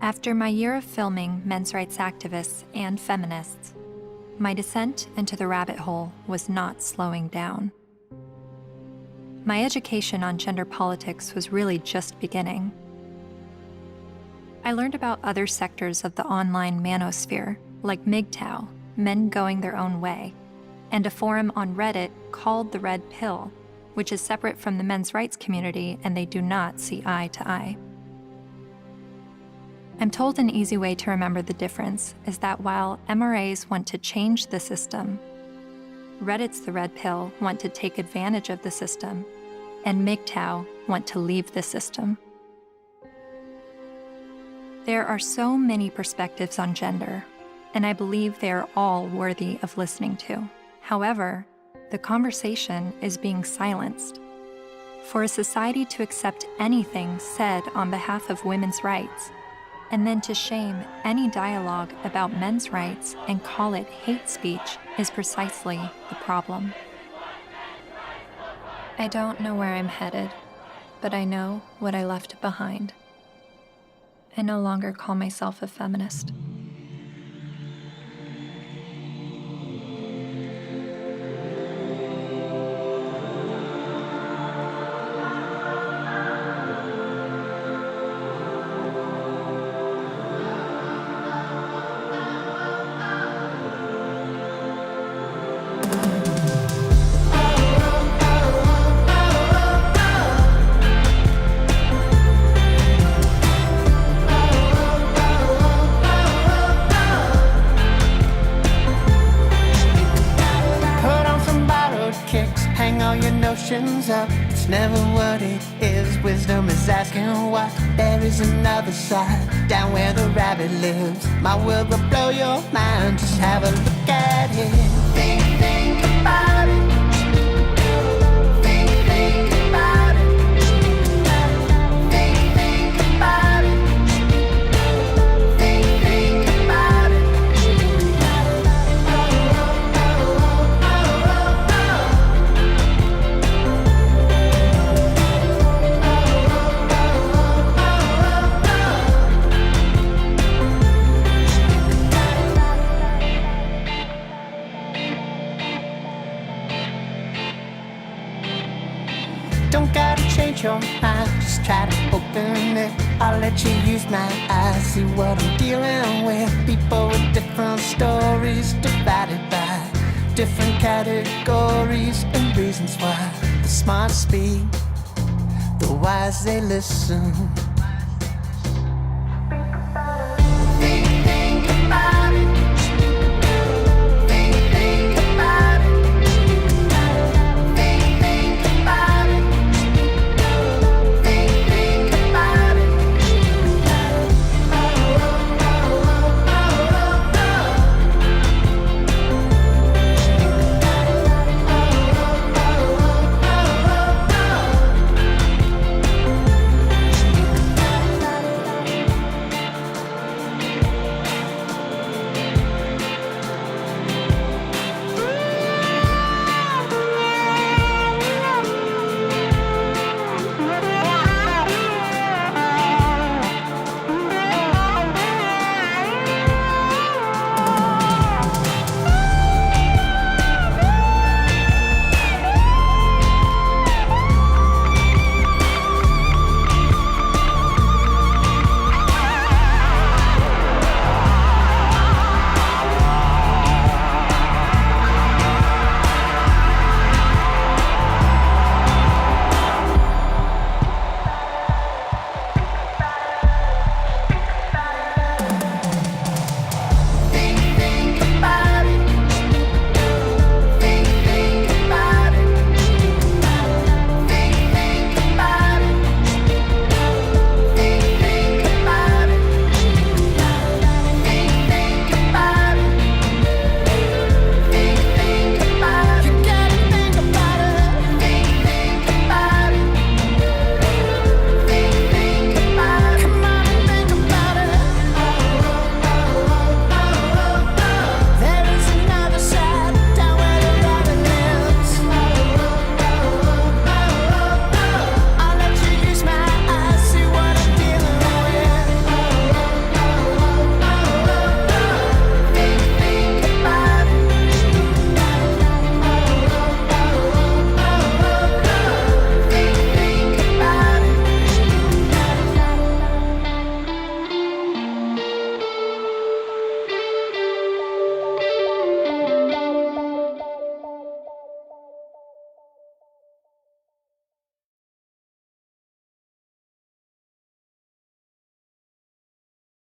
After my year of filming men's rights activists and feminists, my descent into the rabbit hole was not slowing down. My education on gender politics was really just beginning. I learned about other sectors of the online manosphere, like MGTOW, Men Going Their Own Way, and a forum on Reddit called The Red Pill, which is separate from the men's rights community and they do not see eye to eye. I'm told an easy way to remember the difference is that while MRAs want to change the system, Reddit's The Red Pill want to take advantage of the system, and MGTOW want to leave the system. There are so many perspectives on gender, and I believe they are all worthy of listening to. However, the conversation is being silenced. For a society to accept anything said on behalf of women's rights, and then to shame any dialogue about men's rights and call it hate speech is precisely the problem. I don't know where I'm headed, but I know what I left behind. I no longer call myself a feminist. Up. It's never what it is. Wisdom is asking what. There is another side, down where the rabbit lives. My world will blow your mind. Just have a look at it. Think about it. Think about it. Think about it. Think about it. that you use my eyes, see what I'm dealing with. People with different stories, divided by different categories and reasons why. The smart speak, the wise they listen.